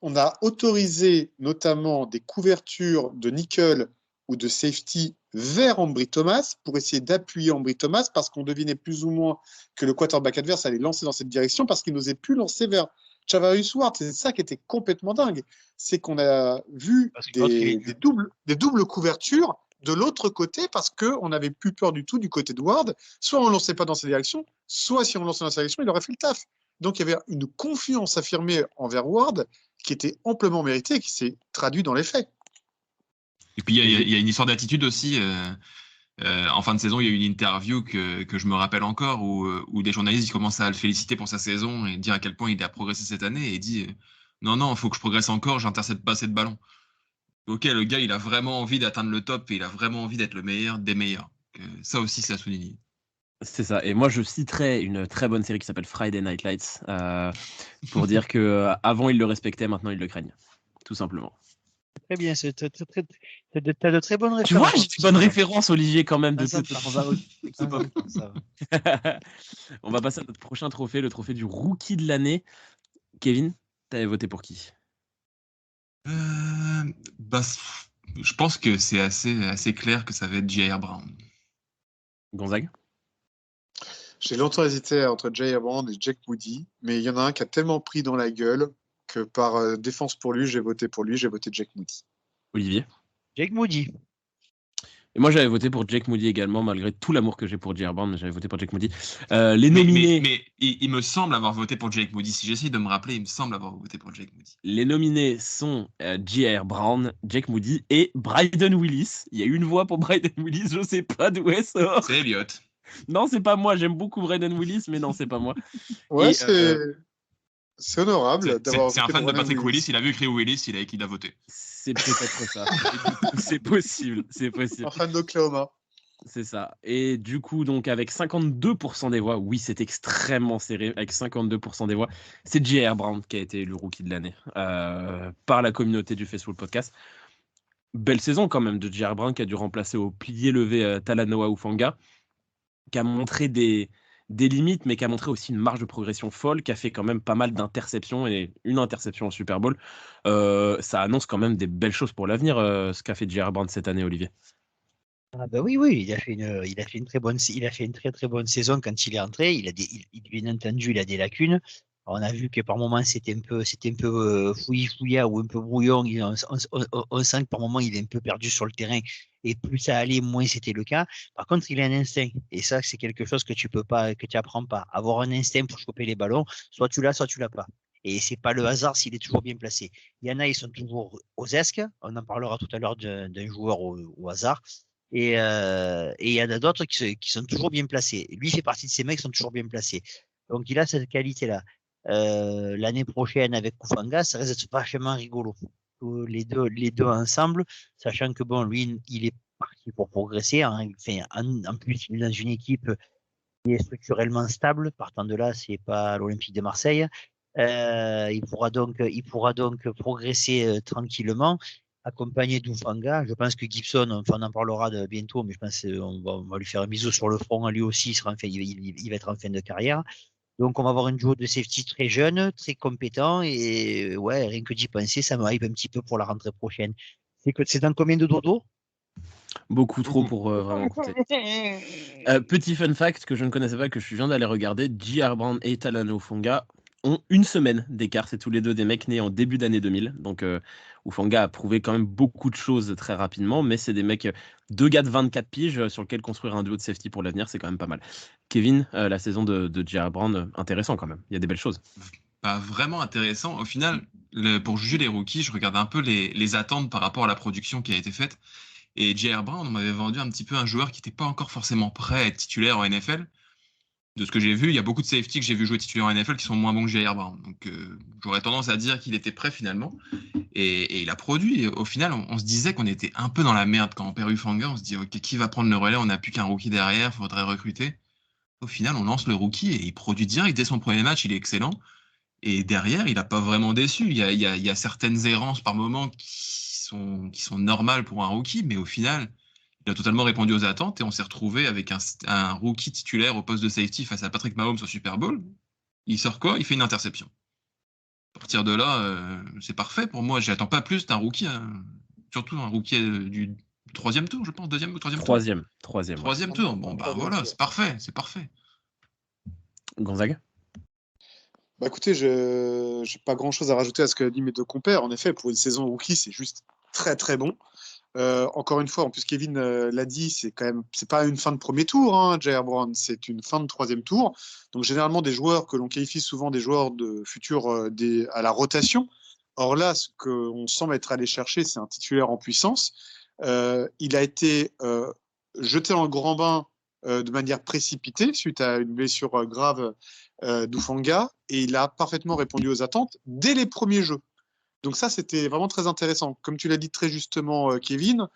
on a autorisé notamment des couvertures de nickel ou de safety vers Ambry Thomas pour essayer d'appuyer Ambry Thomas parce qu'on devinait plus ou moins que le quarterback adverse allait lancer dans cette direction parce qu'il n'osait plus lancer vers Charvarius Ward. C'est ça qui était complètement dingue. C'est qu'on a vu des doubles couvertures de l'autre côté parce qu'on n'avait plus peur du tout du côté de Ward. Soit on ne lançait pas dans cette direction, soit si on lançait dans cette direction, il aurait fait le taf. Donc il y avait une confiance affirmée envers Ward qui était amplement méritée et qui s'est traduite dans les faits. Et puis, il y a une histoire d'attitude aussi. En fin de saison, il y a eu une interview que je me rappelle encore où des journalistes commencent à le féliciter pour sa saison et dire à quel point il a progressé cette année. Et il dit non, il faut que je progresse encore, j'intercepte pas assez de ballons. Ok, le gars, il a vraiment envie d'atteindre le top et il a vraiment envie d'être le meilleur des meilleurs. Ça aussi, c'est à souligner. C'est ça. Et moi, je citerai une très bonne série qui s'appelle Friday Night Lights pour dire que avant ils le respectaient, maintenant ils le craignent, tout simplement. Très bien, t'as de très bonnes références. Tu vois, j'ai une bonne référence, Olivier, quand même, de Ça toute va. Ça va. On va passer à notre prochain trophée, le trophée du rookie de l'année. Kevin, t'avais voté pour qui? Je pense que c'est assez clair que ça va être J.R. Brown. Gonzague? J'ai longtemps hésité entre J.R. Brown et Jake Moody, mais il y en a un qui a tellement pris dans la gueule que par défense pour lui, j'ai voté Jake Moody. Olivier? Jake Moody. Et moi, j'avais voté pour Jake Moody également, malgré tout l'amour que j'ai pour J.R. Brown, j'avais voté pour Jake Moody. Les nominés... Mais il me semble avoir voté pour Jake Moody. Si j'essaye de me rappeler, il me semble avoir voté pour Jake Moody. Les nominés sont J.R. Brown, Jake Moody et Bryden Willis. Il y a une voix pour Bryden Willis, je sais pas d'où elle sort. C'est Elliott. Non, c'est pas moi. J'aime beaucoup Bryden Willis, mais non, c'est pas moi. Ouais, et, c'est honorable d'avoir. C'est un fan de Patrick Willis. Il a vu écrire Willis, il a voté. C'est peut-être ça. C'est possible. Un fan d'Oklahoma. C'est ça. Et du coup, donc, avec 52% des voix, oui, c'est extrêmement serré. Avec 52% des voix, c'est J.R. Brown qui a été élu rookie de l'année par la communauté du Facebook Podcast. Belle saison quand même de J.R. Brown qui a dû remplacer au plié levé Talanoa Hufanga, qui a montré des limites, mais qui a montré aussi une marge de progression folle, qui a fait quand même pas mal d'interceptions et une interception au Super Bowl. Ça annonce quand même des belles choses pour l'avenir, ce qu'a fait J.R. Brown cette année, Olivier. Ah bah oui, il a fait une très très bonne saison quand il est entré. Bien entendu, il a des lacunes. On a vu que par moments c'était un peu fouillis-fouillat ou un peu brouillon. On sent que par moments il est un peu perdu sur le terrain et plus ça allait, moins c'était le cas. Par contre, il a un instinct et ça c'est quelque chose que tu peux pas, que tu apprends pas. Avoir un instinct pour choper les ballons, soit tu l'as, soit tu l'as pas. Et c'est pas le hasard s'il est toujours bien placé. Il y en a, ils sont toujours aux esques. On en parlera tout à l'heure d'un joueur au hasard. Et il y en a d'autres qui sont toujours bien placés. Lui fait partie de ces mecs qui sont toujours bien placés. Donc il a cette qualité-là. L'année prochaine avec Koufanga, ça risque d'être vachement rigolo. Les deux ensemble, sachant que bon, lui, il est parti pour progresser. Hein. En plus, il est dans une équipe qui est structurellement stable. Partant de là, c'est pas l'Olympique de Marseille. Il pourra donc progresser tranquillement, accompagné d'Oufanga. Je pense que Gibson, enfin, on en parlera bientôt, mais je pense qu'on va lui faire un bisou sur le front. Lui aussi, il va être en fin de carrière. Donc, on va avoir une duo de safety très jeune, très compétent. Et ouais, rien que d'y penser, ça me hype un petit peu pour la rentrée prochaine. C'est dans combien de dodo? Beaucoup trop pour vraiment compter. Petit fun fact que je ne connaissais pas, que je viens d'aller regarder, J.R. Brown et Talanoa Hufanga ont une semaine d'écart. C'est tous les deux des mecs nés en début d'année 2000. Donc, Hufanga a prouvé quand même beaucoup de choses très rapidement, mais c'est des mecs, deux gars de 24 piges sur lesquels construire un duo de safety pour l'avenir, c'est quand même pas mal. Kevin, la saison de J.R. Brown, intéressant quand même. Il y a des belles choses. Pas vraiment intéressant. Au final, pour juger les rookies, je regarde un peu les attentes par rapport à la production qui a été faite. Et J.R. Brown, on m'avait vendu un petit peu un joueur qui n'était pas encore forcément prêt à être titulaire en NFL. De ce que j'ai vu, il y a beaucoup de safety que j'ai vu jouer titulaire en NFL qui sont moins bons que J.R. Brown. Donc j'aurais tendance à dire qu'il était prêt finalement. Et il a produit. Et au final, on se disait qu'on était un peu dans la merde quand on perd Hufanga. On se dit, OK, qui va prendre le relais? On n'a plus qu'un rookie derrière, il faudrait recruter. Au final, on lance le rookie et il produit direct. Dès son premier match, il est excellent. Et derrière, il n'a pas vraiment déçu. Il y a certaines errances par moment qui sont normales pour un rookie, mais au final, il a totalement répondu aux attentes et on s'est retrouvé avec un rookie titulaire au poste de safety face à Patrick Mahomes au Super Bowl. Il sort quoi? Il fait une interception. À partir de là, c'est parfait pour moi. Je n'attends pas plus d'un rookie, surtout un rookie du troisième tour, je pense, deuxième ou troisième tour. Troisième tour. Bon, bah voilà, c'est parfait. Gonzague? Bah écoutez, je n'ai pas grand-chose à rajouter à ce qu'a dit mes deux compères. En effet, pour une saison rookie, c'est juste très très bon. Encore une fois, en plus Kevin l'a dit, c'est pas une fin de premier tour, hein, J.R. Brown, c'est une fin de troisième tour. Donc généralement des joueurs que l'on qualifie souvent des joueurs de futur à la rotation. Or là, ce qu'on semble être allé chercher, c'est un titulaire en puissance. Il a été jeté dans le grand bain de manière précipitée suite à une blessure grave d'Hufanga, et il a parfaitement répondu aux attentes dès les premiers jeux. Donc ça, c'était vraiment très intéressant. Comme tu l'as dit très justement, Kevin,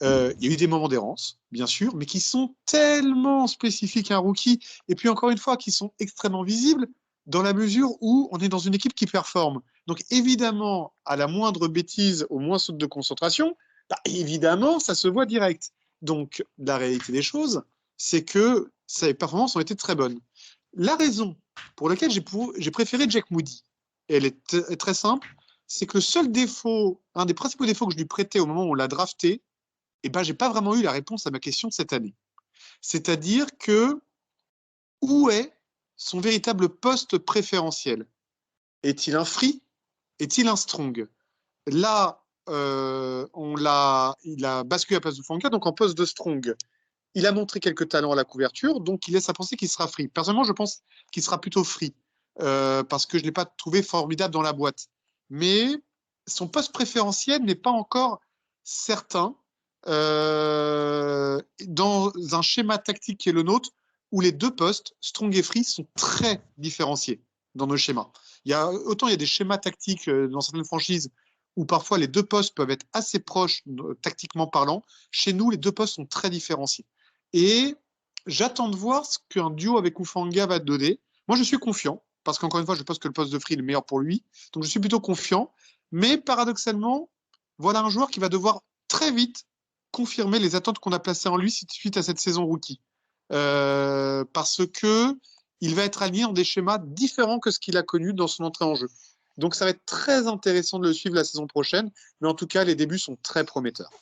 il y a eu des moments d'errance, bien sûr, mais qui sont tellement spécifiques à un rookie, et puis encore une fois, qui sont extrêmement visibles dans la mesure où on est dans une équipe qui performe. Donc évidemment, à la moindre bêtise, au moins saute de concentration, bah, évidemment, ça se voit direct. Donc la réalité des choses, c'est que ces performances ont été très bonnes. La raison pour laquelle j'ai préféré Jack Moody, elle est très simple, c'est que le seul défaut, un des principaux défauts que je lui prêtais au moment où on l'a drafté, j'ai pas vraiment eu la réponse à ma question de cette année. C'est-à-dire que où est son véritable poste préférentiel? Est-il un free? Est-il un strong? Là, il a basculé à la place de Hufanga, donc en poste de strong. Il a montré quelques talents à la couverture, donc il laisse à penser qu'il sera free. Personnellement, je pense qu'il sera plutôt free, parce que je ne l'ai pas trouvé formidable dans la boîte. Mais son poste préférentiel n'est pas encore certain dans un schéma tactique qui est le nôtre, où les deux postes, strong et free, sont très différenciés dans nos schémas. Autant il y a des schémas tactiques dans certaines franchises où parfois les deux postes peuvent être assez proches tactiquement parlant. Chez nous, les deux postes sont très différenciés. Et j'attends de voir ce qu'un duo avec Hufanga va donner. Moi, je suis confiant, parce qu'encore une fois, je pense que le poste de free est le meilleur pour lui. Donc, je suis plutôt confiant. Mais paradoxalement, voilà un joueur qui va devoir très vite confirmer les attentes qu'on a placées en lui suite à cette saison rookie. Parce qu'il va être aligné dans des schémas différents que ce qu'il a connu dans son entrée en jeu. Donc, ça va être très intéressant de le suivre la saison prochaine. Mais en tout cas, les débuts sont très prometteurs.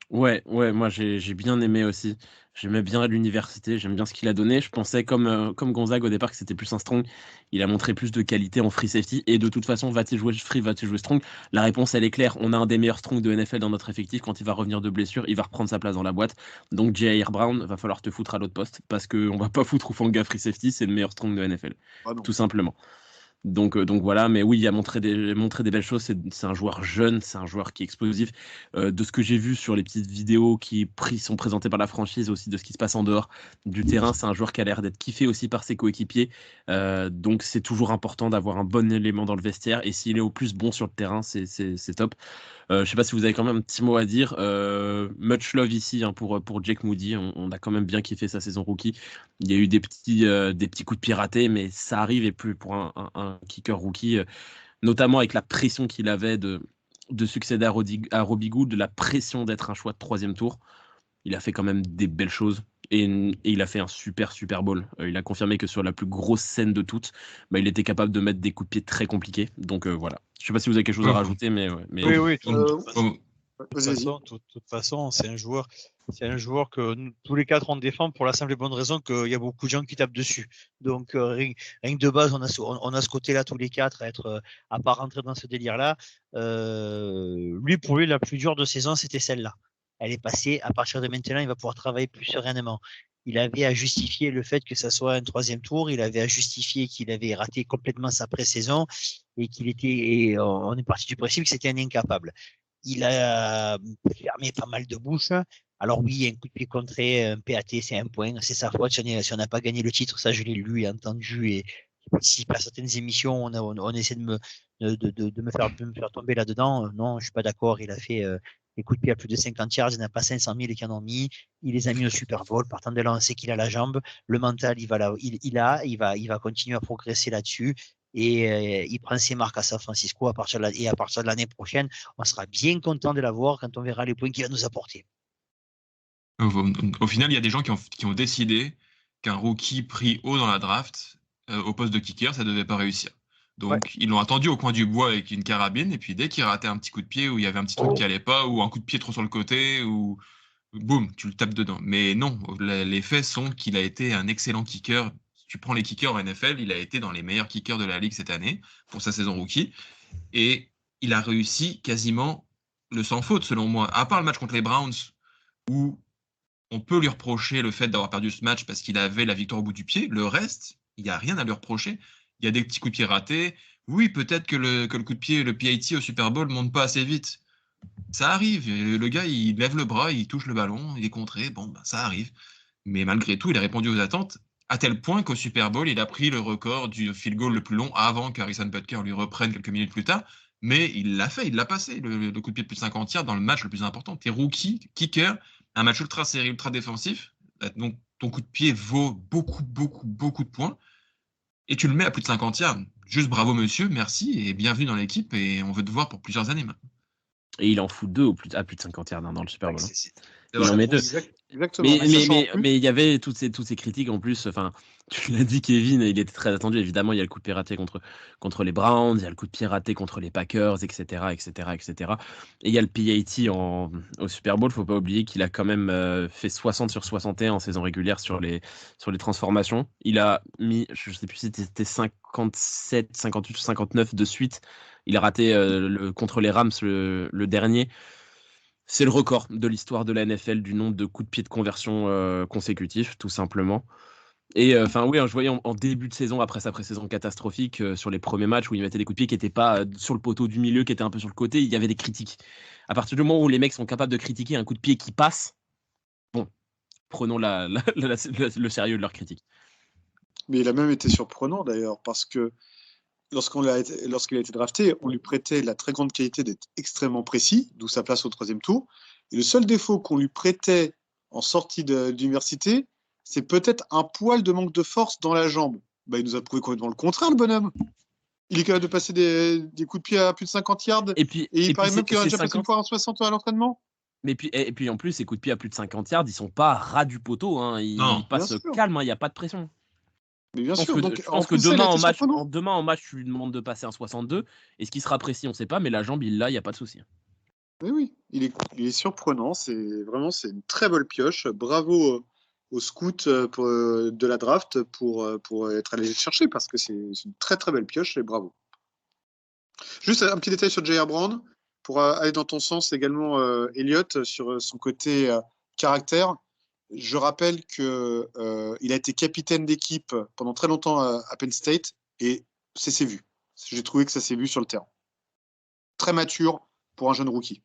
Ouais, moi j'ai bien aimé aussi. J'aimais bien l'université, j'aime bien ce qu'il a donné. Je pensais comme Gonzague au départ que c'était plus un strong. Il a montré plus de qualité en free safety et de toute façon, va-t-il jouer free, va-t-il jouer strong? La réponse elle est claire. On a un des meilleurs strongs de NFL dans notre effectif. Quand il va revenir de blessure, il va reprendre sa place dans la boîte. Donc Jair Brown, va falloir te foutre à l'autre poste parce qu'on va pas foutre Hufanga free safety, c'est le meilleur strong de NFL, Ah non. tout simplement. Donc voilà, mais oui, il a montré des belles choses. C'est un joueur jeune, c'est un joueur qui est explosif. De ce que j'ai vu sur les petites vidéos qui sont présentées par la franchise, aussi de ce qui se passe en dehors du terrain, c'est un joueur qui a l'air d'être kiffé aussi par ses coéquipiers. Donc c'est toujours important d'avoir un bon élément dans le vestiaire. Et s'il est au plus bon sur le terrain, c'est top. Je sais pas si vous avez quand même un petit mot à dire. Much love ici hein, pour Jake Moody. On a quand même bien kiffé sa saison rookie. Il y a eu des petits coups de pied ratés, mais ça arrive et plus pour un kicker rookie, notamment avec la pression qu'il avait de succéder à Robbie Gould, de la pression d'être un choix de 3e tour. Il a fait quand même des belles choses et il a fait un super Bowl. Il a confirmé que sur la plus grosse scène de toutes, il était capable de mettre des coups de pied très compliqués. Donc voilà. Je sais pas si vous avez quelque chose à rajouter, mais Oui, de Vas-y. toute façon, c'est un joueur que tous les 4 on défend pour la simple et bonne raison qu'il y a beaucoup de gens qui tapent dessus. Donc rien que de base, on a ce côté-là tous les 4 à pas rentrer dans ce délire-là. Pour lui, la plus dure de saison, c'était celle-là. Elle est passée. À partir de maintenant, il va pouvoir travailler plus sereinement. Il avait à justifier le fait que ça soit un 3e tour. Il avait à justifier qu'il avait raté complètement sa pré-saison et on est parti du principe que c'était un incapable. Il a fermé pas mal de bouches. Alors oui, un coup de pied contré, un PAT, c'est 1 point. C'est sa faute si on n'a pas gagné le titre. Ça, je l'ai lu et entendu. Et si à certaines émissions, on essaie de me faire tomber là-dedans. Non, je suis pas d'accord. Il a fait des coups de pied à plus de 50 yards. Il n'y en a pas 500 000 qui en ont mis. Il les a mis au Super Bowl. Partant de là, on sait qu'il a la jambe. Le mental, il va continuer à progresser là-dessus. Et il prend ses marques à San Francisco à partir de l'année prochaine, on sera bien content de l'avoir quand on verra les points qu'il va nous apporter. Au final, il y a des gens qui ont décidé qu'un rookie pris haut dans la draft au poste de kicker, ça ne devait pas réussir. Donc, ils l'ont attendu au coin du bois avec une carabine, et puis dès qu'il ratait un petit coup de pied, ou il y avait un petit truc qui n'allait pas, ou un coup de pied trop sur le côté, ou boum, tu le tapes dedans. Mais non, les faits sont qu'il a été un excellent kicker. Tu prends les kickers en NFL, il a été dans les meilleurs kickers de la ligue cette année pour sa saison rookie. Et il a réussi quasiment le sans faute, selon moi. À part le match contre les Browns, où on peut lui reprocher le fait d'avoir perdu ce match parce qu'il avait la victoire au bout du pied. Le reste, il n'y a rien à lui reprocher. Il y a des petits coups de pied ratés. Oui, peut-être que le coup de pied, le PAT au Super Bowl ne monte pas assez vite. Ça arrive. Le gars, il lève le bras, il touche le ballon, il est contré. Bon, ça arrive. Mais malgré tout, il a répondu aux attentes, à tel point qu'au Super Bowl, il a pris le record du field goal le plus long avant qu'Harrison Butker lui reprenne quelques minutes plus tard. Mais il l'a fait, il l'a passé, le coup de pied de plus de 50 yards dans le match le plus important. T'es rookie, kicker, un match ultra serré, ultra défensif. Donc ton coup de pied vaut beaucoup de points. Et tu le mets à plus de 50 yards. Juste bravo monsieur, merci et bienvenue dans l'équipe. Et on veut te voir pour plusieurs années maintenant. Et il en fout 2 à plus de 50 yards dans le Super Bowl. Il vrai. en met 2. Exactement. Mais il y avait toutes ces critiques en plus. Enfin, tu l'as dit, Kevin, il était très attendu. Évidemment, il y a le coup de pied raté contre les Browns, il y a le coup de pied raté contre les Packers, etc. Et il y a le PAT au Super Bowl. Faut pas oublier qu'il a quand même fait 60 sur 61 en saison régulière sur les transformations. Il a mis, je sais plus si c'était 57, 58 ou 59 de suite. Il a raté contre les Rams le dernier. C'est le record de l'histoire de la NFL du nombre de coups de pied de conversion consécutifs, tout simplement. Et oui, je voyais en début de saison, après sa pré-saison catastrophique, sur les premiers matchs où il mettait des coups de pied qui n'étaient pas sur le poteau du milieu, qui étaient un peu sur le côté, il y avait des critiques. À partir du moment où les mecs sont capables de critiquer un coup de pied qui passe, bon, prenons le sérieux de leur critique. Mais il a même été surprenant d'ailleurs, parce que lorsqu'il a été drafté, on lui prêtait la très grande qualité d'être extrêmement précis, d'où sa place au 3e tour. Et le seul défaut qu'on lui prêtait en sortie d'université, c'est peut-être un poil de manque de force dans la jambe. Il nous a prouvé complètement le contraire, le bonhomme. Il est capable de passer des coups de pied à plus de 50 yards. Et il paraît même qu'il a déjà passé une fois en 60 à l'entraînement. Et puis en plus, ces coups de pied à plus de 50 yards, ils sont pas ras du poteau. Hein. Ils passent calme, il n'y a pas de pression. Mais bien sûr. Je pense que demain en match, tu lui demandes de passer un 62. Et ce qui sera précis, on ne sait pas, mais la jambe, il l'a, il n'y a pas de souci. Oui, il est surprenant. C'est une très belle pioche. Bravo aux scouts de la draft pour être allé le chercher parce que c'est une très très belle pioche et bravo. Juste un petit détail sur J.R. Brown pour aller dans ton sens également, Elliott, sur son côté caractère. Je rappelle que il a été capitaine d'équipe pendant très longtemps à Penn State et c'est s'est vu. J'ai trouvé que ça s'est vu sur le terrain. Très mature pour un jeune rookie.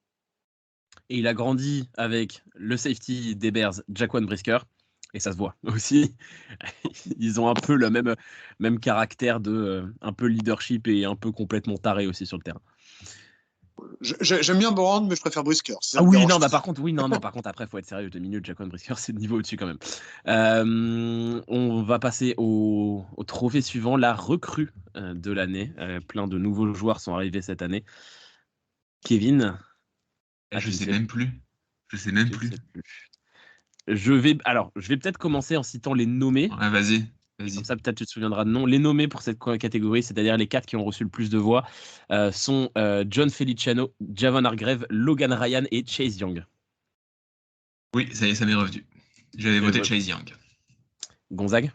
Et il a grandi avec le safety des Bears, Jaquan Brisker. Et ça se voit aussi. Ils ont un peu le même caractère de un peu leadership et un peu complètement taré aussi sur le terrain. J'aime bien Brown, mais je préfère Brisker. Ah oui, non, bah par contre, par contre, après, faut être sérieux, 2 minutes, Jaquan Brisker, c'est le niveau au-dessus quand même. On va passer au trophée suivant, la recrue de l'année. Plein de nouveaux joueurs sont arrivés cette année. Kevin. Je sais même plus. Je vais peut-être commencer en citant les nommés. Ouais, vas-y. Comme ça, peut-être tu te souviendras de nom. Les nommés pour cette catégorie, c'est-à-dire les 4 qui ont reçu le plus de voix, sont John Feliciano, Javon Hargrave, Logan Ryan et Chase Young. Oui, ça y est, ça m'est revenu. J'avais voté Chase Young. Gonzague?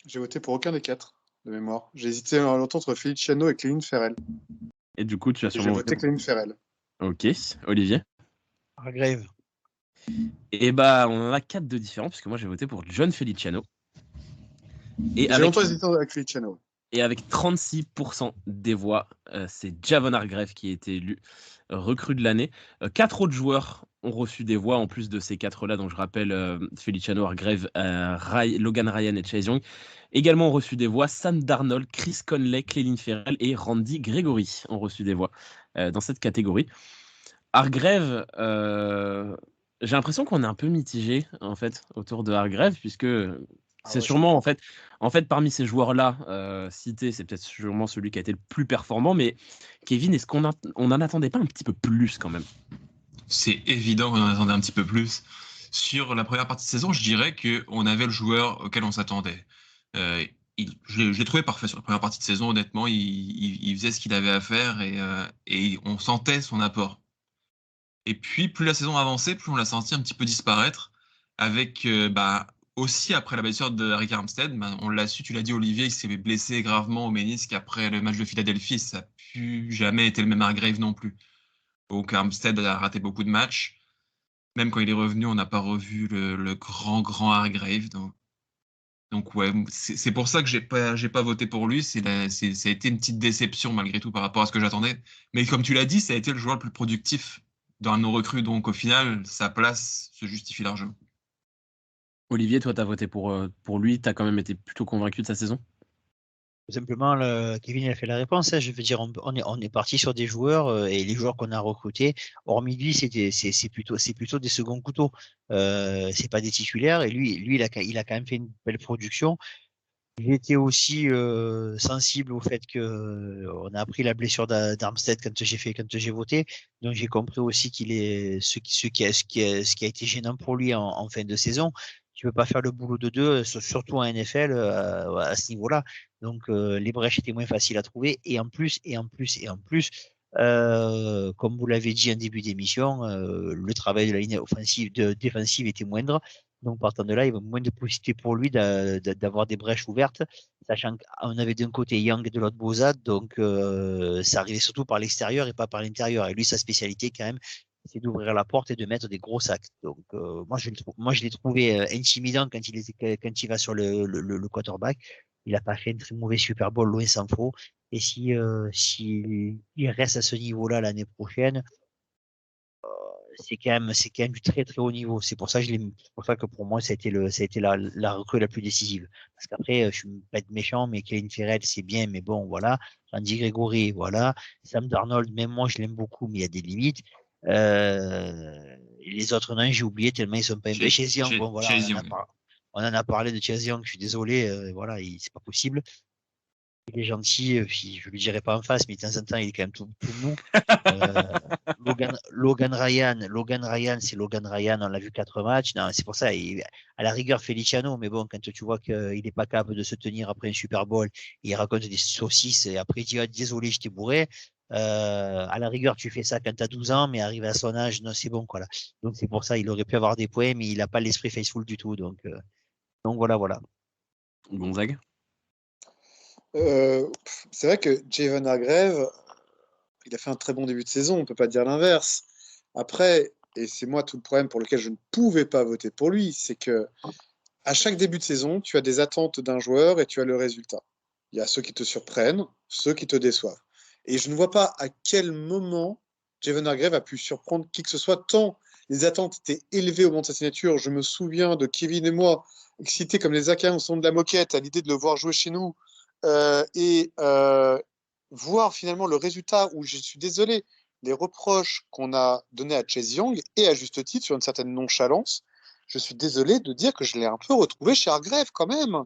J'ai voté pour aucun des 4 de mémoire. J'ai hésité longtemps entre Feliciano et Clelin Ferrell. Et du coup, tu as sûrement voté Clelin Ferrell. Ok. Olivier? Hargrave. Et bah, on en a 4 de différents, puisque moi j'ai voté pour John Feliciano. J'ai longtemps hésité avec Feliciano. Et avec 36% des voix, c'est Javon Hargrave qui a été élu recrue de l'année. 4 autres joueurs ont reçu des voix en plus de ces 4-là, donc je rappelle Feliciano, Hargrave, Logan Ryan et Chase Young. Également ont reçu des voix Sam Darnold, Chris Conley, Clelin Ferrell et Randy Gregory ont reçu des voix dans cette catégorie. Hargrave, j'ai l'impression qu'on est un peu mitigé en fait autour de Hargrave, puisque c'est sûrement en fait parmi ces joueurs-là cités, c'est peut-être sûrement celui qui a été le plus performant. Mais Kevin, est-ce qu'on en attendait pas un petit peu plus quand même? C'est évident qu'on en attendait un petit peu plus. Sur la première partie de saison, je dirais qu'on avait le joueur auquel on s'attendait. Je l'ai trouvé parfait sur la première partie de saison, honnêtement. Il faisait ce qu'il avait à faire et on sentait son apport. Et puis, plus la saison avançait, plus on l'a senti un petit peu disparaître. Avec, aussi après la blessure de Rick Armstead, on l'a su, tu l'as dit Olivier, il s'est blessé gravement au ménisque après le match de Philadelphie. Ça n'a plus jamais été le même Hargrave non plus. Donc Armstead a raté beaucoup de matchs. Même quand il est revenu, on n'a pas revu le grand Hargrave. Donc ouais, c'est pour ça que j'ai pas voté pour lui. Ça a été une petite déception malgré tout par rapport à ce que j'attendais. Mais comme tu l'as dit, ça a été le joueur le plus productif dans nos recrues. Donc au final, sa place se justifie largement. Olivier, toi, tu as voté pour lui. Tu as quand même été plutôt convaincu de sa saison? Tout simplement, Kevin a fait la réponse. Hein. Je veux dire, on est parti sur des joueurs et les joueurs qu'on a recrutés, hormis lui, c'est plutôt des seconds couteaux. C'est pas des titulaires. Et lui, il a quand même fait une belle production. J'ai été aussi sensible au fait que on a appris la blessure d'Armstead quand j'ai voté. Donc j'ai compris aussi qu'il est ce qui a été gênant pour lui en fin de saison. Tu peux pas faire le boulot de deux, surtout en NFL à ce niveau-là. Donc les brèches étaient moins faciles à trouver. Et en plus, comme vous l'avez dit en début d'émission, le travail de la ligne défensive était moindre. Donc, partant de là, il y avait moins de possibilités pour lui d'avoir des brèches ouvertes, sachant qu'on avait d'un côté Young et de l'autre Bozad, donc ça arrivait surtout par l'extérieur et pas par l'intérieur. Et lui, sa spécialité, quand même, c'est d'ouvrir la porte et de mettre des gros sacs. Donc, moi, je l'ai trouvé intimidant quand il va sur le quarterback. Il a pas fait un très mauvais Super Bowl, loin s'en faut. Et s'il reste à ce niveau-là l'année prochaine, c'est quand même du très très haut niveau. C'est pour ça que pour moi ça a été la recrue la plus décisive. Parce qu'après, je suis pas être méchant, mais Clelin Ferrell c'est bien, mais bon voilà. Randy Gregory, voilà. Sam Darnold, même moi je l'aime beaucoup, mais il y a des limites. Les autres noms j'ai oublié tellement ils sont pas aimés. Chase Young, bon voilà. On en a parlé de Chase Young, je suis désolé, voilà, c'est pas possible. Il est gentil, puis je lui dirai pas en face, mais de temps en temps, il est quand même tout mou. Logan Ryan, c'est Logan Ryan, on l'a vu 4 matchs. Non, c'est pour ça, à la rigueur, Feliciano, mais bon, quand tu vois qu'il n'est pas capable de se tenir après un Super Bowl, il raconte des saucisses et après il dit, ah, désolé, j'étais bourré. À la rigueur, tu fais ça quand tu as 12 ans, mais arrivé à son âge, non, c'est bon, quoi, là. Donc, c'est pour ça, il aurait pu avoir des points, mais il n'a pas l'esprit faithful du tout. Donc voilà. Gonzague. C'est vrai que Javon Hargrave, il a fait un très bon début de saison, on ne peut pas dire l'inverse. Après, et c'est moi tout le problème pour lequel je ne pouvais pas voter pour lui, c'est que à chaque début de saison, tu as des attentes d'un joueur et tu as le résultat. Il y a ceux qui te surprennent, ceux qui te déçoivent. Et je ne vois pas à quel moment Javon Hargrave a pu surprendre qui que ce soit, tant les attentes étaient élevées au moment de sa signature. Je me souviens de Kevin et moi, excités comme les Acadiens au son de la moquette à l'idée de le voir jouer chez nous et voir finalement le résultat où je suis désolé, les reproches qu'on a donnés à Chase Young et à juste titre sur une certaine nonchalance. Je suis désolé de dire que je l'ai un peu retrouvé chez Hargrave quand même.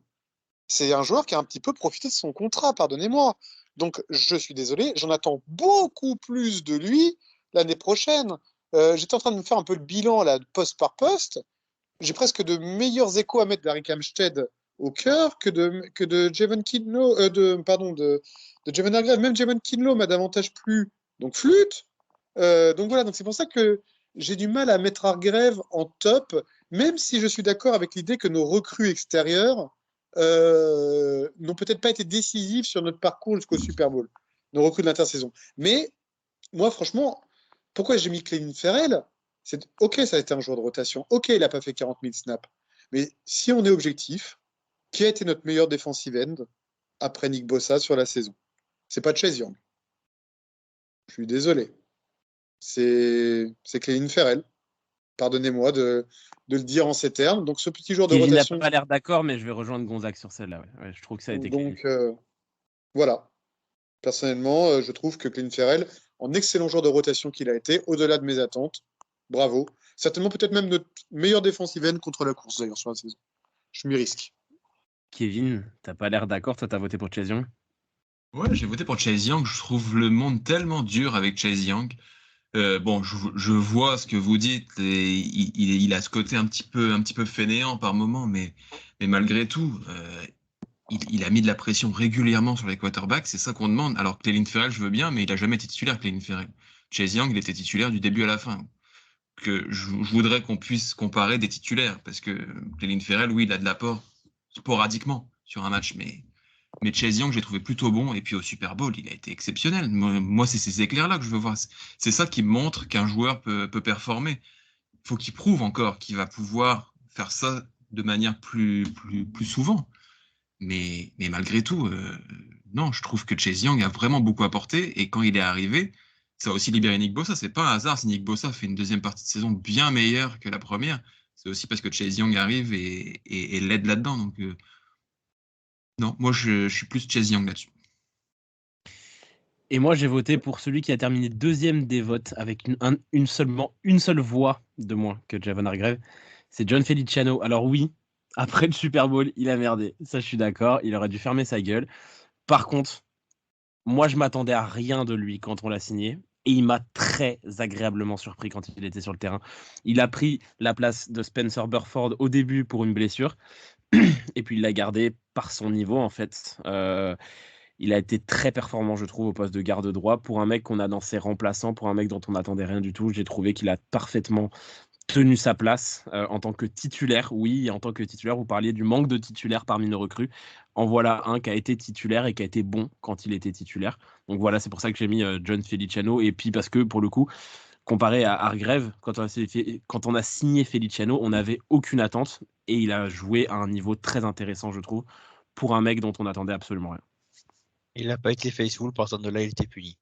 C'est un joueur qui a un petit peu profité de son contrat, pardonnez-moi. Donc je suis désolé, j'en attends beaucoup plus de lui l'année prochaine. J'étais en train de me faire un peu le bilan là, poste par poste. J'ai presque de meilleurs échos à mettre d'Arik Armstead au cœur que de Javon Kinlaw, de Javon Hargrave. Même Javon Kinlaw m'a davantage plu. Donc flûte. Donc voilà, donc c'est pour ça que j'ai du mal à mettre Hargrave en top, même si je suis d'accord avec l'idée que nos recrues extérieures n'ont peut-être pas été décisives sur notre parcours jusqu'au Super Bowl, nos recrues de l'intersaison. Mais moi, franchement, pourquoi j'ai mis Clelin Ferrell? Ok, ça a été un joueur de rotation. Ok, il n'a pas fait 40 000 snaps. Mais si on est objectif, qui a été notre meilleur defensive end après Nick Bosa sur la saison? C'est pas Chase Young. Je suis désolé. C'est Clelin Ferrell. Pardonnez-moi de le dire en ces termes. Donc, ce petit joueur de Kevin n'a rotation. pas l'air d'accord, mais je vais rejoindre Gonzague sur celle-là. Ouais, je trouve que ça a été clair. Donc, voilà. Personnellement, je trouve que Clelin Ferrell, en excellent joueur de rotation qu'il a été, au-delà de mes attentes, bravo. Certainement peut-être même notre meilleur défensive end contre la course d'ailleurs sur la saison. Je m'y risque. Kevin, t'as pas l'air d'accord, toi t'as voté pour Chase Young? Ouais, j'ai voté pour Chase Young. Je trouve le monde tellement dur avec Chase Young. Bon, je vois ce que vous dites. Et il a ce côté un petit peu fainéant par moment, mais malgré tout, il a mis de la pression régulièrement sur les quarterbacks. C'est ça qu'on demande. Alors que Clelin Ferrell, je veux bien, mais il a jamais été titulaire, Clelin Ferrell. Chase Young, il était titulaire du début à la fin. Que je voudrais qu'on puisse comparer des titulaires, parce que Clelin Ferrell, oui, il a de l'apport sporadiquement sur un match, mais Chase Young, j'ai trouvé plutôt bon, et puis au Super Bowl, il a été exceptionnel. Moi, c'est ces éclairs-là que je veux voir. C'est ça qui montre qu'un joueur peut performer. Il faut qu'il prouve encore qu'il va pouvoir faire ça de manière plus souvent. Mais malgré tout, non, je trouve que Chase Young a vraiment beaucoup apporté, et quand il est arrivé, ça a aussi libéré Nick Bosa. C'est pas un hasard si Nick Bosa fait une deuxième partie de saison bien meilleure que la première. C'est aussi parce que Chase Young arrive et l'aide là-dedans. Donc, non, moi, je suis plus Chase Young là-dessus. Et moi, j'ai voté pour celui qui a terminé deuxième des votes avec une seule voix de moins que Javon Hargrave. C'est John Feliciano. Alors oui, après le Super Bowl, il a merdé. Ça, je suis d'accord. Il aurait dû fermer sa gueule. Par contre, moi, je m'attendais à rien de lui quand on l'a signé. Et il m'a très agréablement surpris quand il était sur le terrain. Il a pris la place de Spencer Burford au début pour une blessure. Et puis il l'a gardé par son niveau, en fait. Il a été très performant, je trouve, au poste de garde droit. Pour un mec qu'on a dans ses remplaçants, pour un mec dont on n'attendait rien du tout, j'ai trouvé qu'il a parfaitement tenu sa place en tant que titulaire. Oui, en tant que titulaire, vous parliez du manque de titulaires parmi nos recrues. En voilà un qui a été titulaire et qui a été bon quand il était titulaire. Donc voilà, c'est pour ça que j'ai mis John Feliciano. Et puis parce que, pour le coup, comparé à Hargrave, quand on a signé Feliciano, on n'avait aucune attente. Et il a joué à un niveau très intéressant, je trouve, pour un mec dont on n'attendait absolument rien. Il n'a pas été faithful, partant de là, il était puni.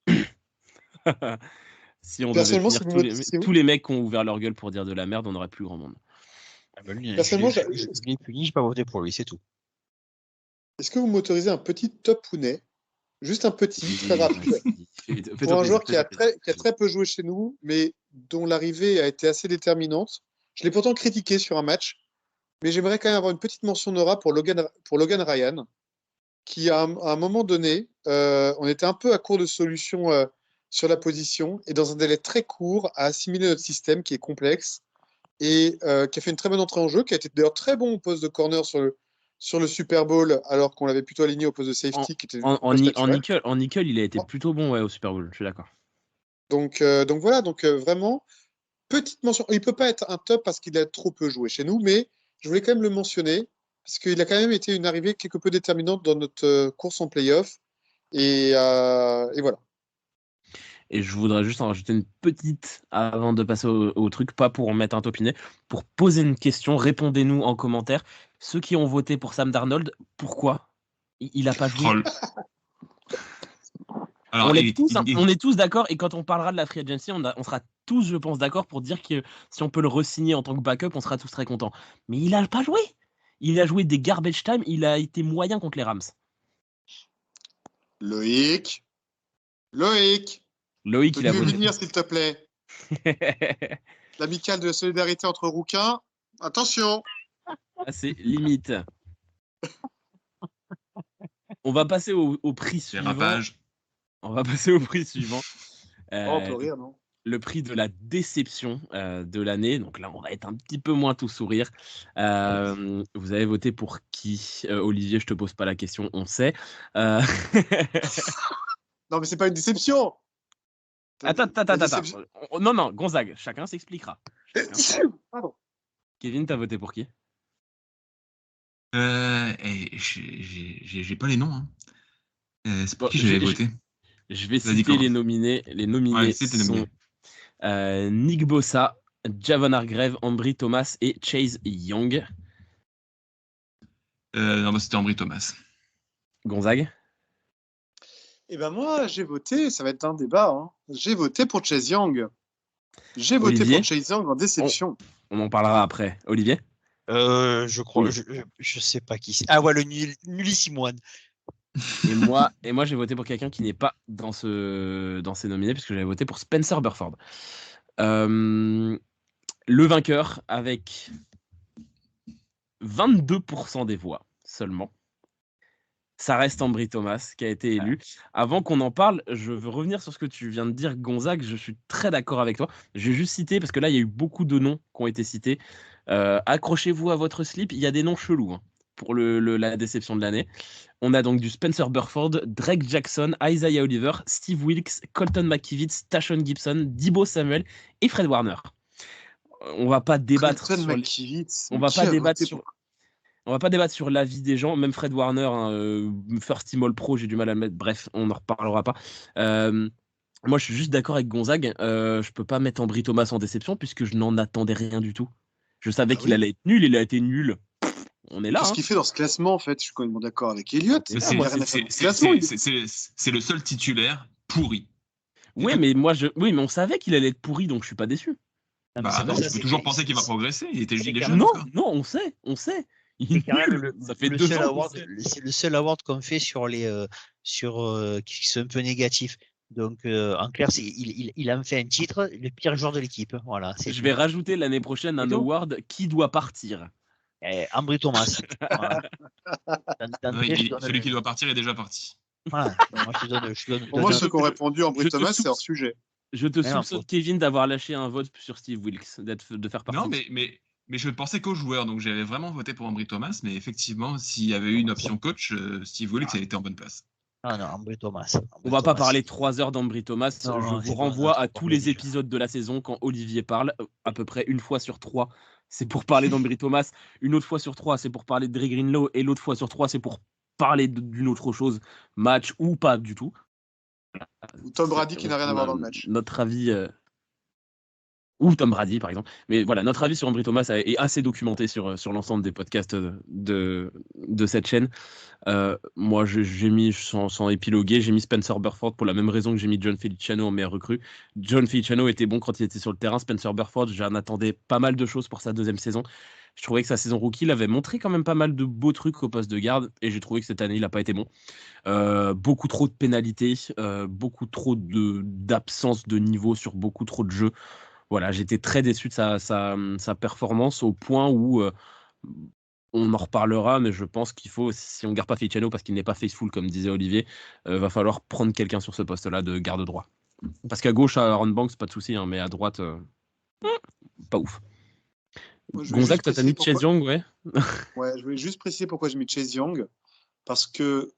Si on devait punir tous les mecs qui ont ouvert leur gueule pour dire de la merde, on n'aurait plus grand monde. Personnellement, je l'ai puni, je n'ai pas voté pour lui, c'est tout. Est-ce que vous m'autorisez un petit top Pounet? Juste un petit, très rapide. Pour un joueur qui a très peu joué chez nous, mais dont l'arrivée a été assez déterminante. Je l'ai pourtant critiqué sur un match, mais j'aimerais quand même avoir une petite mention d'honneur pour Logan Ryan, qui à un moment donné, on était un peu à court de solutions sur la position, et dans un délai très court, a assimilé notre système qui est complexe, et qui a fait une très bonne entrée en jeu, qui a été d'ailleurs très bon au poste de corner sur le Super Bowl, alors qu'on l'avait plutôt aligné au poste de safety, qui était En poste naturel. nickel, il a été plutôt bon ouais, au Super Bowl, je suis d'accord. Donc voilà, vraiment, petite mention. Il ne peut pas être un top parce qu'il a trop peu joué chez nous, mais je voulais quand même le mentionner, parce qu'il a quand même été une arrivée quelque peu déterminante dans notre course en playoff. Et voilà. Et je voudrais juste en rajouter une petite avant de passer au truc, pas pour en mettre un topinet, pour poser une question. Répondez-nous en commentaire. Ceux qui ont voté pour Sam Darnold, pourquoi il n'a pas joué? Troll. Alors, on est tous d'accord, et quand on parlera de la free agency, on sera tous, je pense, d'accord pour dire que si on peut le re-signer en tant que backup, on sera tous très contents. Mais il n'a pas joué. Il a joué des garbage time, il a été moyen contre les Rams. Loïc, il a peux-tu voté. venir, s'il te plaît? L'amicale de solidarité entre rouquins. Attention! Ah, c'est limite. On va passer au prix suivant. Dérapage. On va passer au prix suivant. On peut rire, non? Le prix de la déception de l'année. Donc là, on va être un petit peu moins tout sourire. Vous avez voté pour qui? Olivier, je te pose pas la question, on sait. Non, mais c'est pas une déception. Attends. Non, Gonzague, chacun s'expliquera. Pardon. Kevin, t'as voté pour qui? J'ai pas les noms. Hein. C'est pour qui j'avais voté. Je vais citer les nominés. Les nominés sont Nick Bossa, Javon Hargrave, Ambry Thomas et Chase Young. Non, moi c'était Ambry Thomas. Gonzague? Eh ben moi, j'ai voté, ça va être un débat, hein. J'ai voté pour Chase Young. J'ai voté Olivier pour Chase Young en déception. On en parlera après. Olivier? Je crois, je sais pas qui c'est. Ah ouais, le Nullissimoine. Et moi, j'ai voté pour quelqu'un qui n'est pas dans ces nominés, puisque j'avais voté pour Spencer Burford. Le vainqueur, avec 22% des voix seulement, ça reste Ambry Thomas qui a été élu. Avant qu'on en parle, je veux revenir sur ce que tu viens de dire, Gonzague. Je suis très d'accord avec toi. Je vais juste citer, parce que là, il y a eu beaucoup de noms qui ont été cités. Accrochez-vous à votre slip, il y a des noms chelous hein, pour la déception de l'année. On a donc du Spencer Burford, Drake Jackson, Isaiah Oliver, Steve Wilkes, Colton McKivitz, Tashon Gibson, Deebo Samuel et Fred Warner. On va pas débattre on va pas débattre sur l'avis des gens, même Fred Warner, First Team All Pro, j'ai du mal à le mettre. Bref, on n'en reparlera pas. Moi, je suis juste d'accord avec Gonzague. Je peux pas mettre Ambry Thomas en déception puisque je n'en attendais rien du tout. Je savais qu'il allait être nul, il a été nul. On est là. Qu'est-ce qu'il fait dans ce classement, en fait? Je suis complètement d'accord avec Elliot. C'est le seul titulaire pourri. Oui, mais on savait qu'il allait être pourri, donc je suis pas déçu. On peut toujours penser qu'il va progresser. Il était juste Non, on sait. C'est quand même ça fait 2 ans. C'est le seul award qu'on fait sur les qui sont un peu négatifs. Donc en clair, il a fait un titre, le pire joueur de l'équipe. Voilà. Je vais rajouter l'année prochaine un award qui doit partir. Ambry Thomas. Voilà. Celui qui doit partir est déjà parti. Voilà. Pour moi, ceux qui ont répondu Ambry Thomas, c'est hors sujet. Je te soupçonne, Kevin, d'avoir lâché un vote sur Steve Wilkes, de faire partie. Non, mais je ne pensais qu'aux joueurs, donc j'avais vraiment voté pour Ambry Thomas, mais effectivement, s'il y avait eu une option coach, Steve Wilkes a été en bonne place. Ah non, Ambry Thomas. On va pas parler 3 heures d'Ambry Thomas. Je vous renvoie à tous les épisodes de la saison quand Olivier parle, à peu près une fois sur 3. C'est pour parler d'Ambry Thomas. Une autre fois sur 3, c'est pour parler de Dre Greenlaw. Et l'autre fois sur 3, c'est pour parler d'une autre chose, match ou pas du tout. Ou Tom Brady qui n'a rien à voir dans le match. Notre avis... Ou Tom Brady, par exemple. Mais voilà, notre avis sur Ambry Thomas est assez documenté sur l'ensemble des podcasts de cette chaîne. Moi, j'ai mis, sans épiloguer, j'ai mis Spencer Burford pour la même raison que j'ai mis John Feliciano en meilleur recrue. John Feliciano était bon quand il était sur le terrain. Spencer Burford, j'en attendais pas mal de choses pour sa deuxième saison. Je trouvais que sa saison rookie, il avait montré quand même pas mal de beaux trucs au poste de garde. Et j'ai trouvé que cette année, il n'a pas été bon. Beaucoup trop de pénalités, beaucoup trop d'absence de niveau sur beaucoup trop de jeux. Voilà, j'étais très déçu de sa performance au point où on en reparlera, mais je pense qu'il faut, si on ne garde pas Feliciano parce qu'il n'est pas faithful, comme disait Olivier, va falloir prendre quelqu'un sur ce poste-là de garde droit. Parce qu'à gauche, Aaron Banks, pas de souci, hein, mais à droite, pas ouf. Moi, je voulais Gonzague, juste toi, t'as préciser mis Chase pourquoi. Young, ouais. Ouais, je voulais juste préciser pourquoi j'ai mis Chase Young, parce que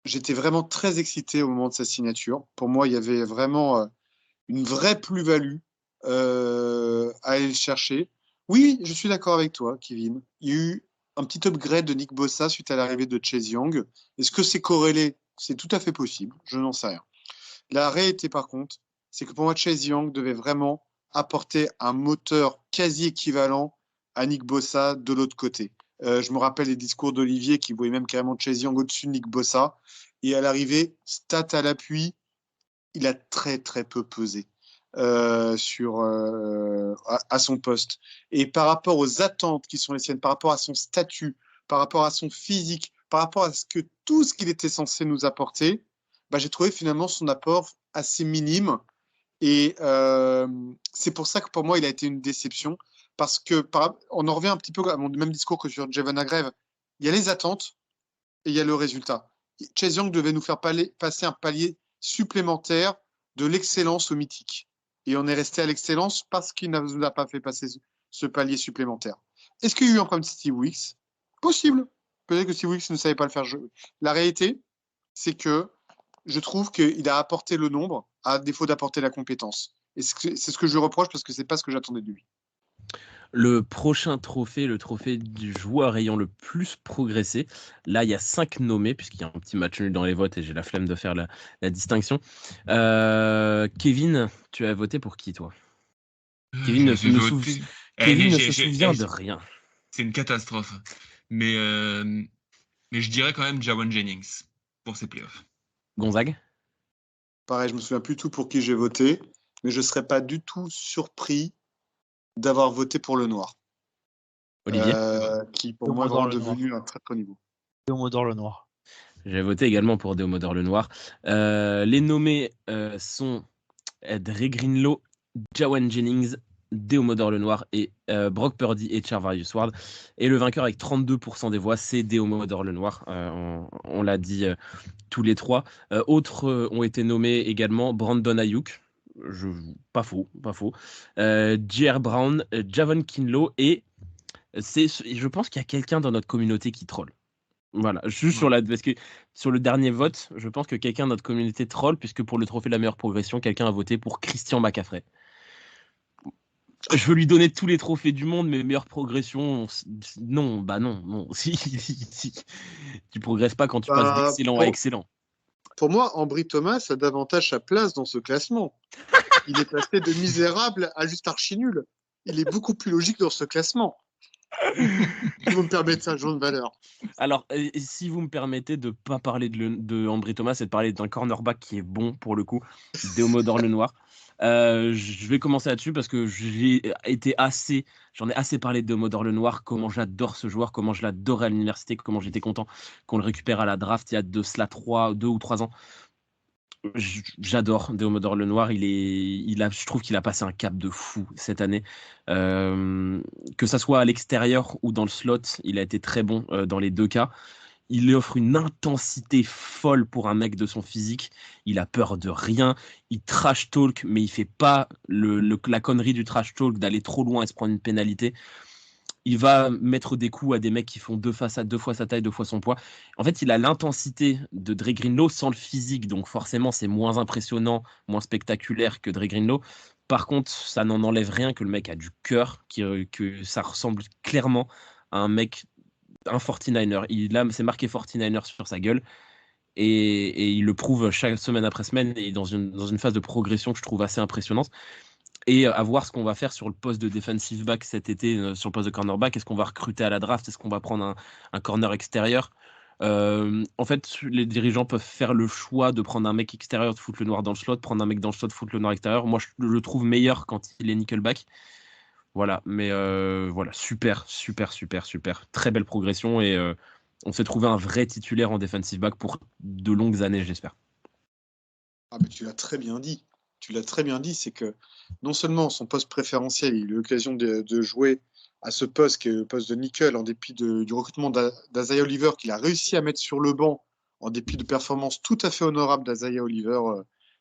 j'étais vraiment très excité au moment de sa signature. Pour moi, il y avait vraiment une vraie plus-value à aller le chercher. Oui, je suis d'accord avec toi, Kevin. Il y a eu un petit upgrade de Nick Bossa suite à l'arrivée de Chase Young. Est-ce que c'est corrélé? C'est tout à fait possible. Je n'en sais rien. La réalité, par contre, c'est que pour moi, Chase Young devait vraiment apporter un moteur quasi équivalent à Nick Bossa de l'autre côté. Je me rappelle les discours d'Olivier qui voyait même carrément Chase Young au-dessus de Nick Bossa. Et à l'arrivée, stat à l'appui, il a très très peu pesé à son poste. Et par rapport aux attentes qui sont les siennes, par rapport à son statut, par rapport à son physique, par rapport à tout ce qu'il était censé nous apporter, bah, j'ai trouvé finalement son apport assez minime. Et c'est pour ça que pour moi, il a été une déception. Parce que on en revient un petit peu à mon même discours que sur Javon Agrève. Il y a les attentes et il y a le résultat. Chase Young devait nous faire passer un palier supplémentaire de l'excellence au mythique. Et on est resté à l'excellence parce qu'il ne nous a pas fait passer ce palier supplémentaire. Est-ce qu'il y a eu un problème de Steve Weeks? Possible. Peut-être que Steve Weeks ne savait pas le faire. La réalité, c'est que je trouve qu'il a apporté le nombre à défaut d'apporter la compétence. Et c'est ce que je lui reproche parce que c'est pas ce que j'attendais de lui. Le prochain trophée, le trophée du joueur ayant le plus progressé. Là, il y a 5 nommés, puisqu'il y a un petit match nul dans les votes et j'ai la flemme de faire la distinction. Kevin, tu as voté pour qui, toi? Kevin ne se souvient de rien. C'est une catastrophe. Mais je dirais quand même Jawan Jennings pour ses playoffs. Gonzague? Pareil, je me souviens plus tout pour qui j'ai voté, mais je ne serais pas du tout surpris d'avoir voté pour le noir. Olivier? Qui pour moi est vraiment devenu un très très haut niveau. Deomodore le noir. J'ai voté également pour Deomodore le noir. Les nommés sont Dre Greenlaw, Jawan Jennings, Deomodore le noir et Brock Purdy et Charvarius Ward. Et le vainqueur avec 32% des voix, c'est Deomodore le noir. On l'a dit tous les trois. Autres ont été nommés également Brandon Ayuk. Pas faux. J.R. Brown, Javon Kinlaw et je pense qu'il y a quelqu'un dans notre communauté qui troll. Voilà, juste parce que sur le dernier vote, je pense que quelqu'un de notre communauté troll, puisque pour le trophée de la meilleure progression, quelqu'un a voté pour Christian McCaffrey. Je veux lui donner tous les trophées du monde, mais meilleure progression, non. Si. Tu progresses pas quand tu passes d'excellent à excellent. Pour moi, Ambry Thomas a davantage sa place dans ce classement. Il est passé de misérable à juste archi nul. Il est beaucoup plus logique dans ce classement. Si vous me permettez un jour de valeur. Alors, si vous me permettez de ne pas parler de Ambry Thomas et de parler d'un cornerback qui est bon pour le coup, Deomodore le noir. Je vais commencer là-dessus parce que j'en ai assez parlé de Deomodore le noir, comment j'adore ce joueur, comment je l'adorais à l'université, comment j'étais content qu'on le récupère à la draft il y a de cela 2 ou 3 ans. J'adore Deomodore le noir, je trouve qu'il a passé un cap de fou cette année. Que ça soit à l'extérieur ou dans le slot, il a été très bon dans les deux cas. Il lui offre une intensité folle pour un mec de son physique. Il a peur de rien. Il trash talk, mais il fait pas la connerie du trash talk d'aller trop loin et se prendre une pénalité. Il va mettre des coups à des mecs qui font 2 fois sa taille, 2 fois son poids. En fait, il a l'intensité de Dre Greenlaw sans le physique, donc forcément, c'est moins impressionnant, moins spectaculaire que Dre Greenlaw. Par contre, ça n'en enlève rien que le mec a du cœur, que ça ressemble clairement à un 49er. C'est marqué 49er sur sa gueule. Et il le prouve chaque semaine après semaine et dans une phase de progression que je trouve assez impressionnante. Et à voir ce qu'on va faire sur le poste de defensive back cet été, sur le poste de cornerback. Est-ce qu'on va recruter à la draft? Est-ce qu'on va prendre un corner extérieur? En fait, les dirigeants peuvent faire le choix de prendre un mec extérieur, de foutre le noir dans le slot, prendre un mec dans le slot, foutre le noir extérieur. Moi, je le trouve meilleur quand il est nickelback. Voilà, mais voilà, super. Très belle progression et on s'est trouvé un vrai titulaire en defensive back pour de longues années, j'espère. Ah, mais tu l'as très bien dit. C'est que non seulement son poste préférentiel, il a eu l'occasion de jouer à ce poste qui est le poste de nickel en dépit du recrutement d'Isaiah Oliver qu'il a réussi à mettre sur le banc en dépit de performances tout à fait honorables d'Isaiah Oliver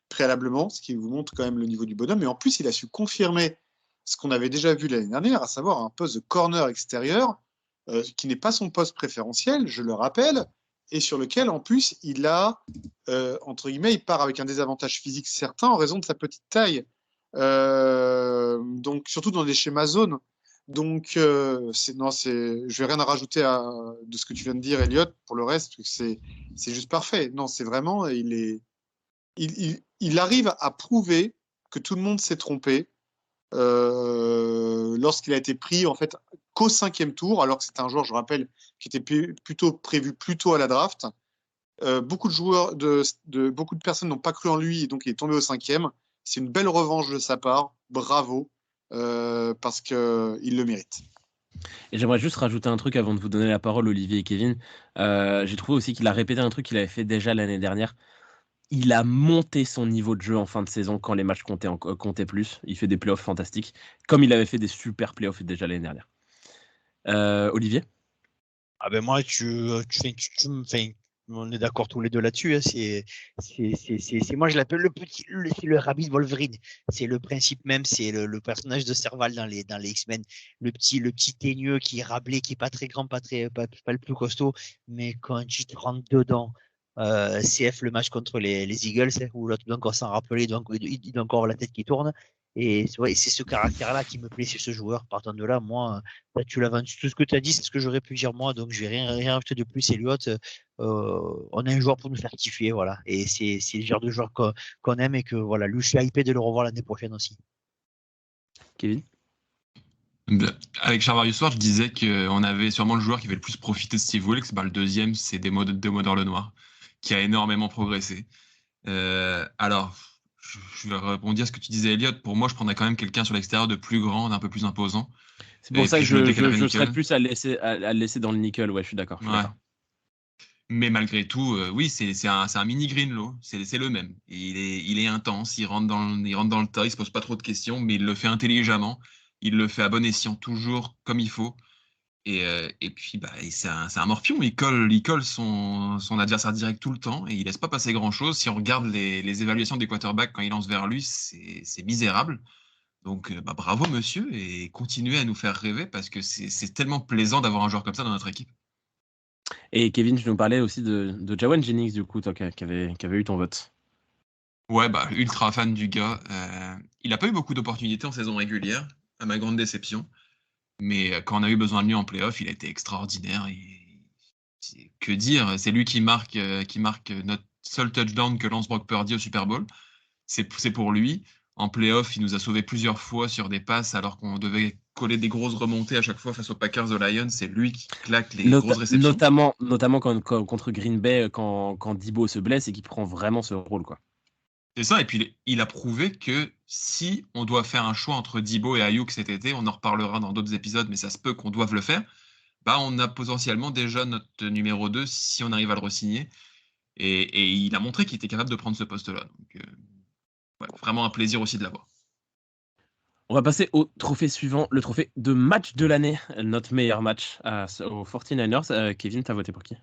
préalablement, ce qui vous montre quand même le niveau du bonhomme. Mais en plus, il a su confirmer ce qu'on avait déjà vu l'année dernière, à savoir un poste de corner extérieur qui n'est pas son poste préférentiel, je le rappelle, et sur lequel, en plus, il a, entre guillemets, il part avec un désavantage physique certain en raison de sa petite taille. Donc, surtout dans les schémas zones. Donc, je vais rien à rajouter de ce que tu viens de dire, Elliot, pour le reste, parce que c'est juste parfait. Non, c'est vraiment, il arrive à prouver que tout le monde s'est trompé lorsqu'il a été pris, en fait, qu'au 5e tour, alors que c'était un joueur, je rappelle, qui était plutôt prévu plus tôt à la draft. Beaucoup de joueurs, beaucoup de personnes n'ont pas cru en lui, et donc il est tombé au 5e. C'est une belle revanche de sa part. Bravo, parce qu'il le mérite. Et j'aimerais juste rajouter un truc avant de vous donner la parole, Olivier et Kevin. J'ai trouvé aussi qu'il a répété un truc qu'il avait fait déjà l'année dernière. Il a monté son niveau de jeu en fin de saison quand les matchs comptaient plus. Il fait des playoffs fantastiques, comme il avait fait des super playoffs déjà l'année dernière. Olivier ? Ah ben moi, on est d'accord tous les deux là-dessus. Hein. Moi je l'appelle c'est le Rabbit Wolverine. C'est le principe même, c'est le personnage de Serval dans les X-Men, le petit teigneux qui est rablé, qui est pas très grand, pas le plus costaud, mais quand tu te rentres dedans. CF le match contre les Eagles où l'autre doit encore s'en rappeler, donc il doit encore avoir la tête qui tourne, et c'est ce caractère-là qui me plaît chez ce joueur. Partant de là, moi, tu l'as vendu, tout ce que tu as dit, c'est ce que j'aurais pu dire moi, donc je vais rien rajouter de plus. Elliot, on a un joueur pour nous faire kiffer, voilà, et c'est le genre de joueur qu'on aime, et que voilà, lui je suis hypé de le revoir l'année prochaine aussi. Kevin ? Avec Charvarius Ward, je disais qu'on avait sûrement le joueur qui avait le plus profité de Steve Wilkes. Le deuxième, c'est Demodor Lenoir, qui a énormément progressé. Alors, je vais rebondir à ce que tu disais, Elliot. Pour moi, je prendrais quand même quelqu'un sur l'extérieur de plus grand, d'un peu plus imposant. C'est pour ça que je serais plus à le laisser dans le nickel. Ouais, je suis d'accord. Ouais. Mais malgré tout, oui, c'est un mini Greenlaw. C'est le même. Il est intense, il rentre dans le tas, il se pose pas trop de questions, mais il le fait intelligemment. Il le fait à bon escient, toujours comme il faut. Et puis, c'est un morpion. Il colle son adversaire direct tout le temps et il laisse pas passer grand-chose. Si on regarde les évaluations des quarterbacks quand il lance vers lui, c'est misérable. Donc, bravo, monsieur, et continuez à nous faire rêver parce que c'est tellement plaisant d'avoir un joueur comme ça dans notre équipe. Et Kevin, tu nous parlais aussi de Ja'Wuan Jennings, du coup, toi, qui avait eu ton vote. Ouais, ultra fan du gars. Il n'a pas eu beaucoup d'opportunités en saison régulière, à ma grande déception. Mais quand on a eu besoin de lui en playoff, il a été extraordinaire. Que dire ? C'est lui qui marque notre seul touchdown que lance Brock Purdy au Super Bowl. C'est pour lui. En playoff, il nous a sauvés plusieurs fois sur des passes alors qu'on devait coller des grosses remontées à chaque fois face aux Packers de Lions. C'est lui qui claque les grosses réceptions. Notamment contre Green Bay, quand Deebo se blesse et qu'il prend vraiment ce rôle, quoi. C'est ça, et puis il a prouvé que si on doit faire un choix entre Deebo et Ayuk cet été, on en reparlera dans d'autres épisodes, mais ça se peut qu'on doive le faire, on a potentiellement déjà notre numéro 2 si on arrive à le re-signer. Et il a montré qu'il était capable de prendre ce poste-là. Donc, vraiment un plaisir aussi de l'avoir. On va passer au trophée suivant, le trophée de match de l'année, notre meilleur match aux 49ers. Kevin, t'as voté pour qui ?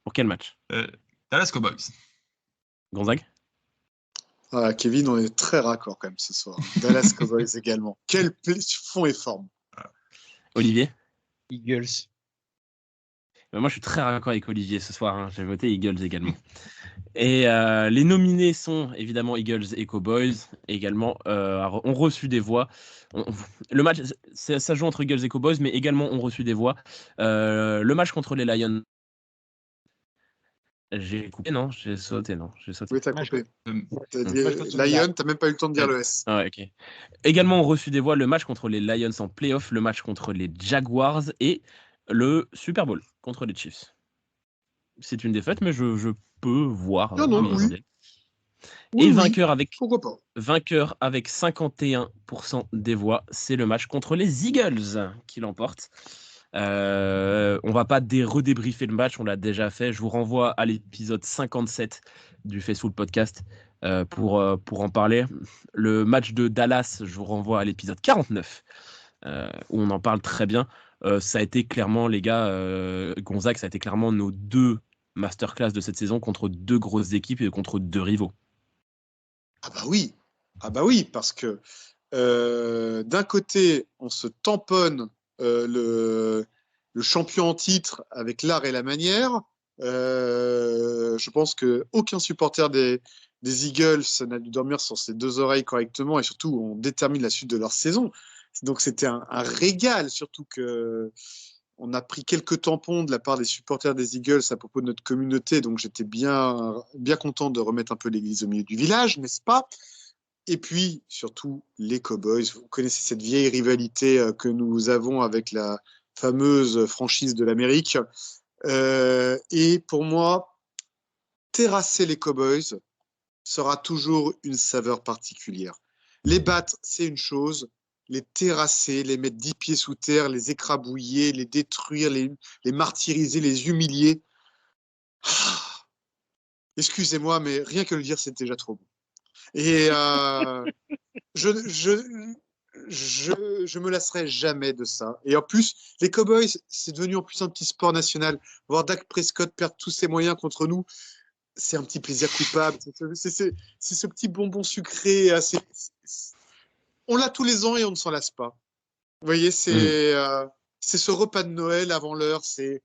Pour quel match ? Dallas Cowboys. Gonzague ? Kevin, on est très raccord quand même ce soir. Dallas Cowboys également. Quel fond et forme. Olivier ? Eagles. Moi, je suis très raccord avec Olivier ce soir. Hein. J'ai voté Eagles également. Et les nominés sont évidemment Eagles et Cowboys. Également, ont reçu des voix. Le match, ça joue entre Eagles et Cowboys, mais également ont reçu des voix. Le match contre les Lions. J'ai coupé, non ? J'ai sauté, non ? Oui, t'as coupé. T'as dit Lion, t'as même pas eu le temps de dire le S. Ah, ok. Également ont reçu des voix le match contre les Lions en playoff, le match contre les Jaguars et le Super Bowl contre les Chiefs. C'est une défaite, mais je peux voir. Oui. Et vainqueur pourquoi pas. Vainqueur avec 51% des voix, c'est le match contre les Eagles qui l'emporte. On va pas redébriefer le match, on l'a déjà fait. Je vous renvoie à l'épisode 57 du Facebook Podcast pour en parler. Le match de Dallas, je vous renvoie à l'épisode 49 où on en parle très bien. Ça a été clairement, les gars, Gonzague, ça a été clairement nos deux masterclass de cette saison contre deux grosses équipes et contre deux rivaux. Ah bah oui, parce que D'un côté, on se tamponne le champion en titre avec l'art et la manière. Je pense qu'aucun supporter des Eagles n'a dû dormir sur ses deux oreilles correctement et surtout, on détermine la suite de leur saison. Donc, c'était un régal, surtout que on a pris quelques tampons de la part des supporters des Eagles à propos de notre communauté. Donc, j'étais bien content de remettre un peu l'église au milieu du village, n'est-ce pas? Et puis, surtout, les Cowboys. Vous connaissez cette vieille rivalité que nous avons avec la fameuse franchise de l'Amérique. Et pour moi, terrasser les Cowboys sera toujours une saveur particulière. Les battre, c'est une chose. Les terrasser, les mettre 10 pieds sous terre, les écrabouiller, les détruire, les martyriser, les humilier. Excusez-moi, mais rien que le dire, c'est déjà trop bon. Et je me lasserai jamais de ça. Et en plus, les Cowboys, c'est devenu en plus un petit sport national. Voir Dak Prescott perdre tous ses moyens contre nous, c'est un petit plaisir coupable. C'est ce petit bonbon sucré. On l'a tous les ans et on ne s'en lasse pas. Vous voyez, c'est ce repas de Noël avant l'heure. C'est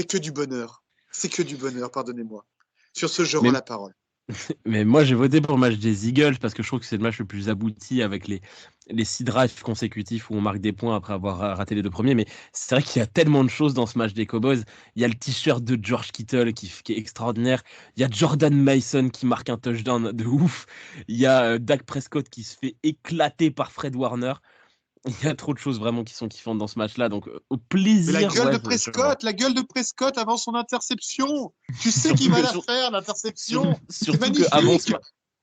que du bonheur. C'est que du bonheur, pardonnez-moi. Sur ce, je rends la parole. Mais moi, j'ai voté pour le match des Eagles parce que je trouve que c'est le match le plus abouti avec les 6 drives consécutifs où on marque des points après avoir raté les 2 premiers. Mais c'est vrai qu'il y a tellement de choses dans ce match des Cowboys. Il y a le t-shirt de George Kittle qui est extraordinaire. Il y a Jordan Mason qui marque un touchdown de ouf. Il y a Dak Prescott qui se fait éclater par Fred Warner. Il y a trop de choses vraiment qui sont kiffantes dans ce match-là. Donc, au plaisir. Mais la gueule de Prescott avant son interception. Tu sais qu'il va la faire, l'interception. Surtout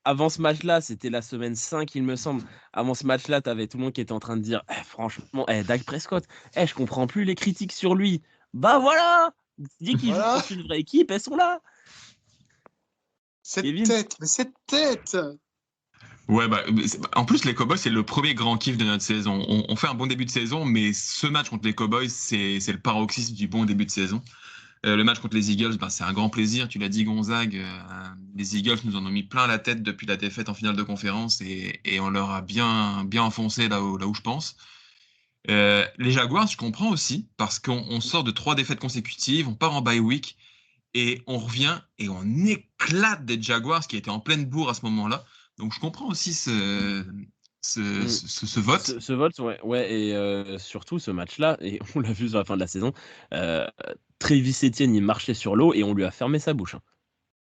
qu'avant ce match-là, c'était la semaine 5, il me semble. Avant ce match-là, tu avais tout le monde qui était en train de dire franchement, Dak Prescott, je comprends plus les critiques sur lui. Bah voilà, dès qu'il joue contre une vraie équipe, elles sont là. Cette tête. Ouais, en plus, les Cowboys, c'est le premier grand kiff de notre saison. On fait un bon début de saison, mais ce match contre les Cowboys, c'est le paroxysme du bon début de saison. Le match contre les Eagles, c'est un grand plaisir. Tu l'as dit, Gonzague, les Eagles nous en ont mis plein la tête depuis la défaite en finale de conférence et on leur a bien enfoncé là où je pense. Les Jaguars, je comprends aussi, parce qu'on sort de 3 défaites consécutives, on part en bye week et on revient et on éclate des Jaguars qui étaient en pleine bourre à ce moment-là. Donc, je comprends aussi ce vote. Ce vote, ouais, et surtout ce match-là, et on l'a vu sur la fin de la saison, Travis Etienne, il marchait sur l'eau et on lui a fermé sa bouche.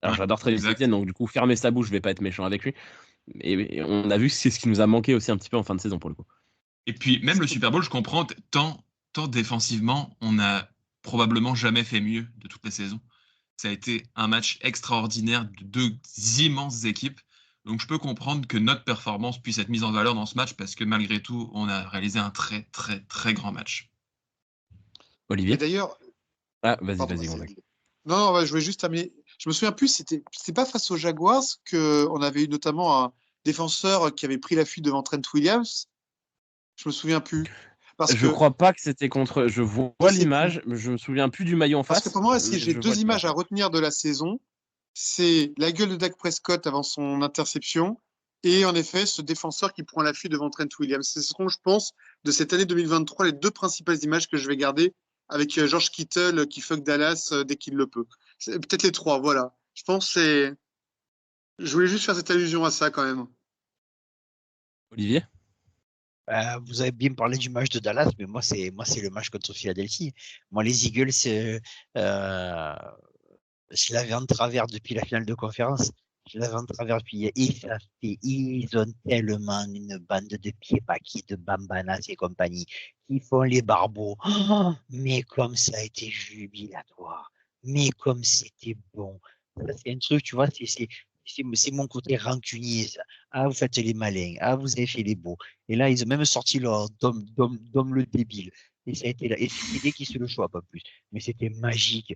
Alors, j'adore Travis Etienne, donc du coup, fermer sa bouche, je vais pas être méchant avec lui. Et on a vu que c'est ce qui nous a manqué aussi un petit peu en fin de saison, pour le coup. Et puis, même le Super Bowl, je comprends, tant défensivement, on n'a probablement jamais fait mieux de toutes les saisons. Ça a été un match extraordinaire de 2 immenses équipes. Donc, je peux comprendre que notre performance puisse être mise en valeur dans ce match parce que malgré tout, on a réalisé un très, très, très grand match. Olivier ? Et d'ailleurs. Vas-y. Non, je voulais juste terminer. Je me souviens plus, c'était pas face aux Jaguars qu'on avait eu notamment un défenseur qui avait pris la fuite devant Trent Williams. Je me souviens plus. Je crois pas que c'était contre. Je vois l'image, mais je me souviens plus du maillot en face. Parce que pour moi, si j'ai 2 images à retenir de la saison, c'est la gueule de Dak Prescott avant son interception et en effet ce défenseur qui prend la fuite devant Trent Williams. Ce seront, je pense, de cette année 2023 les 2 principales images que je vais garder avec George Kittle qui fuck Dallas dès qu'il le peut. Peut-être les 3, voilà. Je pense je voulais juste faire cette allusion à ça quand même. Olivier ? Vous avez bien parlé du match de Dallas, mais moi c'est le match contre Philadelphie. Moi les Eagles, je l'avais en travers depuis la finale de conférence. Ils ont tellement une bande de pieds paquis, de bambanas et compagnie, qui font les barbeaux. Oh, mais comme ça a été jubilatoire. Mais comme c'était bon. Ça, c'est un truc, tu vois, c'est mon côté rancunier, ça. Ah, vous faites les malins. Ah, vous avez fait les beaux. Et là, ils ont même sorti leur Dom le débile. Et ça a été là. Et c'est l'idée qui se le choix, pas plus. Mais c'était magique.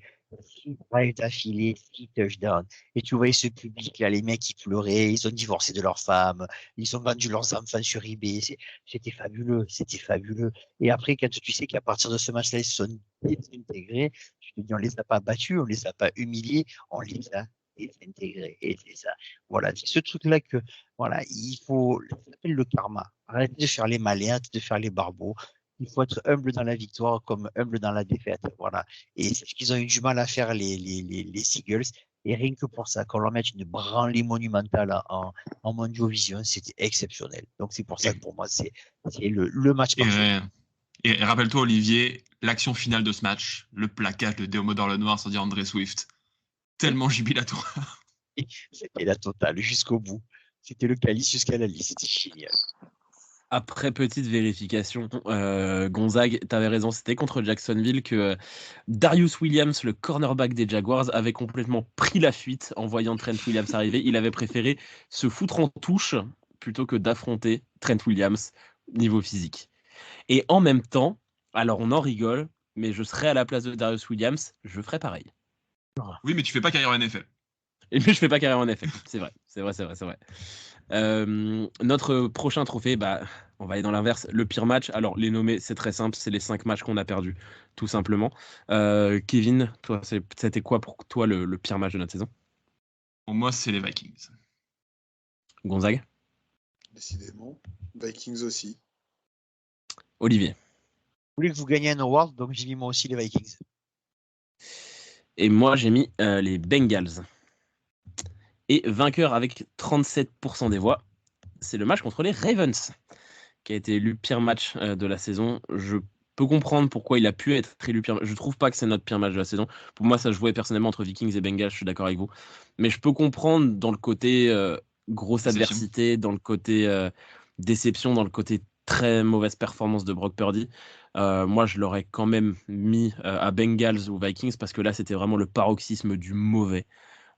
6 drives d'affilée, 6 touchdowns. Et tu voyais ce public-là, les mecs qui pleuraient, ils ont divorcé de leurs femmes, ils ont vendu leurs enfants sur eBay. C'était fabuleux, c'était fabuleux. Et après, quand tu sais qu'à partir de ce match-là, ils se sont désintégrés, tu te dis, on les a pas battus, on les a pas humiliés, on les a et s'intégrer. Et c'est ça. Voilà, c'est ce truc-là que, voilà, il faut, ça s'appelle le karma. Arrêtez de faire les malins, arrêtez de faire les barbeaux. Il faut être humble dans la victoire comme humble dans la défaite. Voilà. Et c'est ce qu'ils ont eu du mal à faire, les Seagulls. Et rien que pour ça, qu'on leur mette une branlée monumentale en Mondiovision, c'était exceptionnel. Donc c'est pour ça que pour moi, c'est le match parfait. Et rappelle-toi, Olivier, l'action finale de ce match, le plaquage de Déomodore Lenoir sur DeAndre Swift, tellement jubilatoire. C'était la totale jusqu'au bout. C'était le calice jusqu'à la liste. C'était génial. Après petite vérification, Gonzague, tu avais raison, c'était contre Jacksonville que Darius Williams, le cornerback des Jaguars, avait complètement pris la fuite en voyant Trent Williams arriver. Il avait préféré se foutre en touche plutôt que d'affronter Trent Williams niveau physique. Et en même temps, alors on en rigole, mais je serais à la place de Darius Williams, je ferais pareil. Oui, mais tu fais pas carrière en NFL. Et mais je fais pas carrément en effet, c'est vrai. Notre prochain trophée, on va aller dans l'inverse. Le pire match, alors les nommés, c'est très simple, c'est les 5 matchs qu'on a perdus, tout simplement. Kevin, toi, c'était quoi pour toi le pire match de notre saison? Pour moi, c'est les Vikings. Gonzague? Décidément. Vikings aussi. Olivier? Vous voulez que vous gagnez un award, donc j'ai mis moi aussi les Vikings. Et moi, j'ai mis les Bengals. Et vainqueur avec 37% des voix, c'est le match contre les Ravens, qui a été élu pire match de la saison. Je peux comprendre pourquoi il a pu être élu pire. Je trouve pas que c'est notre pire match de la saison. Pour moi, ça se jouait personnellement entre Vikings et Bengals, je suis d'accord avec vous. Mais je peux comprendre dans le côté grosse adversité, dans le côté déception, dans le côté très mauvaise performance de Brock Purdy. Moi, je l'aurais quand même mis à Bengals ou Vikings parce que là, c'était vraiment le paroxysme du mauvais.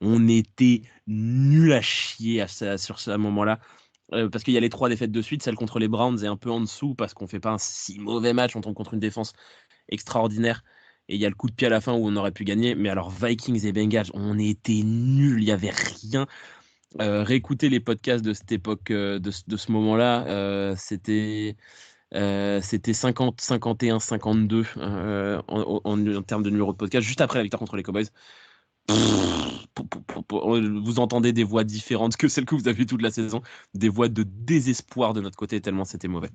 On était nul à chier sur ce moment-là. Parce qu'il y a les 3 défaites de suite, celle contre les Browns est un peu en dessous parce qu'on fait pas un si mauvais match, on tombe contre une défense extraordinaire. Et il y a le coup de pied à la fin où on aurait pu gagner. Mais alors Vikings et Bengals, on était nuls, il n'y avait rien. Réécouter les podcasts de cette époque, de ce moment-là, c'était 50, 51, 52 en termes de numéro de podcast, juste après la victoire contre les Cowboys. Vous entendez des voix différentes que celles que vous avez vues toute la saison, des voix de désespoir de notre côté tellement c'était mauvais.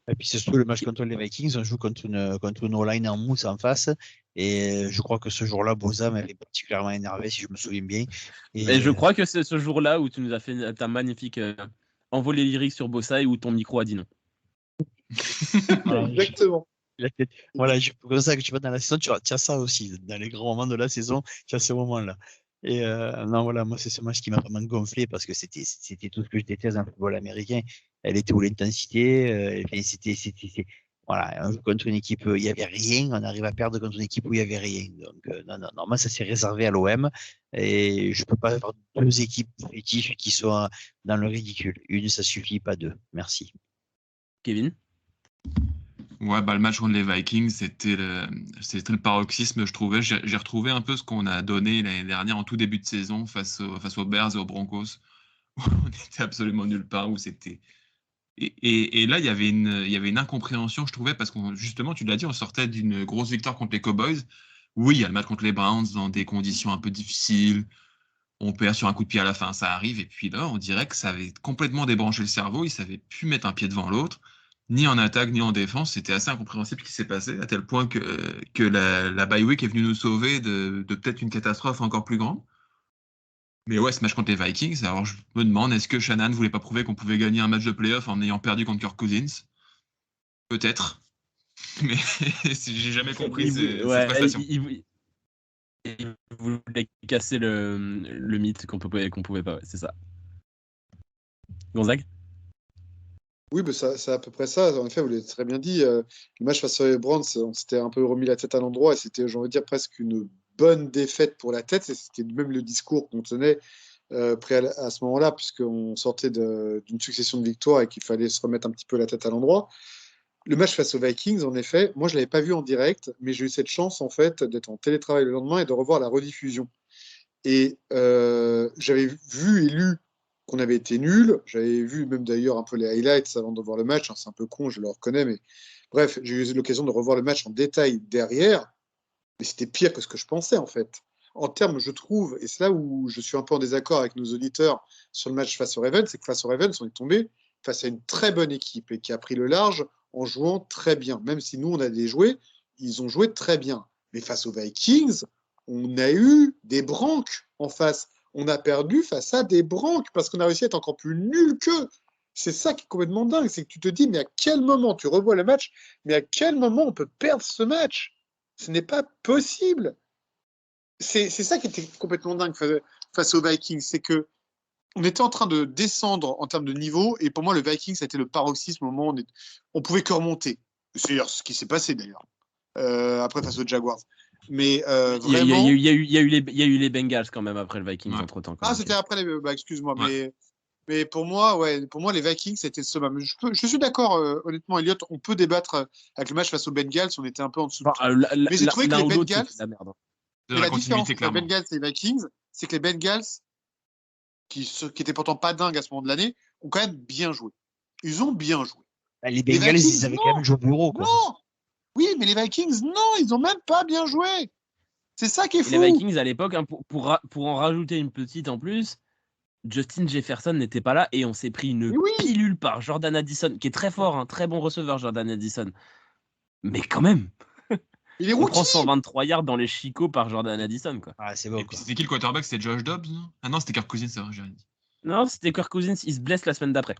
Et puis c'est surtout le match contre les Vikings, on joue contre une O-line en mousse en face, et je crois que ce jour-là, Bosa m'avait particulièrement énervé, si je me souviens bien. Et je crois que c'est ce jour-là où tu nous as fait ta magnifique envolée lyrique sur Bosa et où ton micro a dit non. Exactement. Voilà, c'est comme ça que tu vas dans la saison, tu as ça aussi. Dans les grands moments de la saison, tu as ce moment-là. Et non, voilà, moi, c'est ce match qui m'a vraiment gonflé parce que c'était tout ce que je déteste dans le football américain. Elle était où l'intensité, voilà, on joue contre une équipe où il n'y avait rien, on arrive à perdre contre une équipe où il n'y avait rien. Donc, non, moi, ça s'est réservé à l'OM et je peux pas avoir 2 équipes fétiches qui sont dans le ridicule. Une, ça suffit, pas 2. Merci. Kevin? Ouais, le match contre les Vikings, c'était le paroxysme, je trouvais. J'ai retrouvé un peu ce qu'on a donné l'année dernière en tout début de saison face aux Bears et aux Broncos. On était absolument nulle part. Où c'était... Et là, il y avait une incompréhension, je trouvais, parce que justement, tu l'as dit, on sortait d'une grosse victoire contre les Cowboys. Oui, il y a le match contre les Browns dans des conditions un peu difficiles. On perd sur un coup de pied à la fin, ça arrive. Et puis là, on dirait que ça avait complètement débranché le cerveau. Ils ne savaient plus mettre un pied devant l'autre. Ni en attaque, ni en défense, c'était assez incompréhensible ce qui s'est passé, à tel point que la bye week est venue nous sauver de peut-être une catastrophe encore plus grande. Mais ouais, ce match contre les Vikings, alors je me demande, est-ce que Shanahan ne voulait pas prouver qu'on pouvait gagner un match de playoff en ayant perdu contre Kirk Cousins? Peut-être. Mais j'ai jamais compris cette prestation. Il voulait casser le mythe qu'on pouvait pas, ouais, c'est ça. Gonzague? Oui, c'est à peu près ça. En effet, vous l'avez très bien dit. Le match face aux Browns, on s'était un peu remis la tête à l'endroit et c'était, j'ai envie de dire, presque une bonne défaite pour la tête. Et c'était même le discours qu'on tenait à ce moment-là, puisqu'on sortait d'une succession de victoires et qu'il fallait se remettre un petit peu la tête à l'endroit. Le match face aux Vikings, en effet, moi, je ne l'avais pas vu en direct, mais j'ai eu cette chance, en fait, d'être en télétravail le lendemain et de revoir la rediffusion. Et j'avais vu et lu qu'on avait été nuls. J'avais vu même d'ailleurs un peu les highlights avant de voir le match. C'est un peu con, je le reconnais, mais bref, j'ai eu l'occasion de revoir le match en détail derrière. Mais c'était pire que ce que je pensais, en fait. en termes, je trouve, et c'est là où je suis un peu en désaccord avec nos auditeurs sur le match face aux Ravens, c'est que face aux Ravens, on est tombé face à une très bonne équipe et qui a pris le large en jouant très bien. Même si nous, on a joué, ils ont joué très bien. Mais face aux Vikings, on a eu des branques en face. On a perdu face à des branques parce qu'on a réussi à être encore plus nul qu'eux. C'est ça qui est complètement dingue. C'est que tu te dis, mais à quel moment, tu revois le match, mais à quel moment on peut perdre ce match? Ce n'est pas possible. C'est ça qui était complètement dingue face aux Vikings. C'est que on était en train de descendre en termes de niveau, et pour moi, le Vikings, ça a été le paroxysme au moment où on pouvait que remonter. C'est d'ailleurs ce qui s'est passé, d'ailleurs, après face aux Jaguars. Mais vraiment... Il y a eu les Bengals quand même après le Vikings, entre-temps. Ah, c'était après les... excuse-moi, mais pour moi, les Vikings, c'était le summum. Je suis d'accord, honnêtement, Elliot, on peut débattre avec le match face aux Bengals, on était un peu en dessous. Mais j'ai trouvé que les Bengals... La différence entre les Bengals et les Vikings, c'est que les Bengals, qui étaient pourtant pas dingues à ce moment de l'année, ont quand même bien joué. Ils ont bien joué. Les Bengals, ils avaient quand même joué au bureau, quoi. Non. Oui, mais les Vikings, non, ils ont même pas bien joué. C'est ça qui est fou. Les Vikings, à l'époque, hein, pour en rajouter une petite en plus, Justin Jefferson n'était pas là et on s'est pris une pilule par Jordan Addison, qui est très fort, un très bon receveur, Jordan Addison. Mais quand même, il est on prend 123 yards dans les chicots par Jordan Addison, quoi. Ah, c'est beau. C'était qui le quarterback? C'était Josh Dobbs, non? Ah non, c'était Kirk Cousins, c'est vrai, j'ai dit. Non, c'était Kirk Cousins, il se blesse la semaine d'après.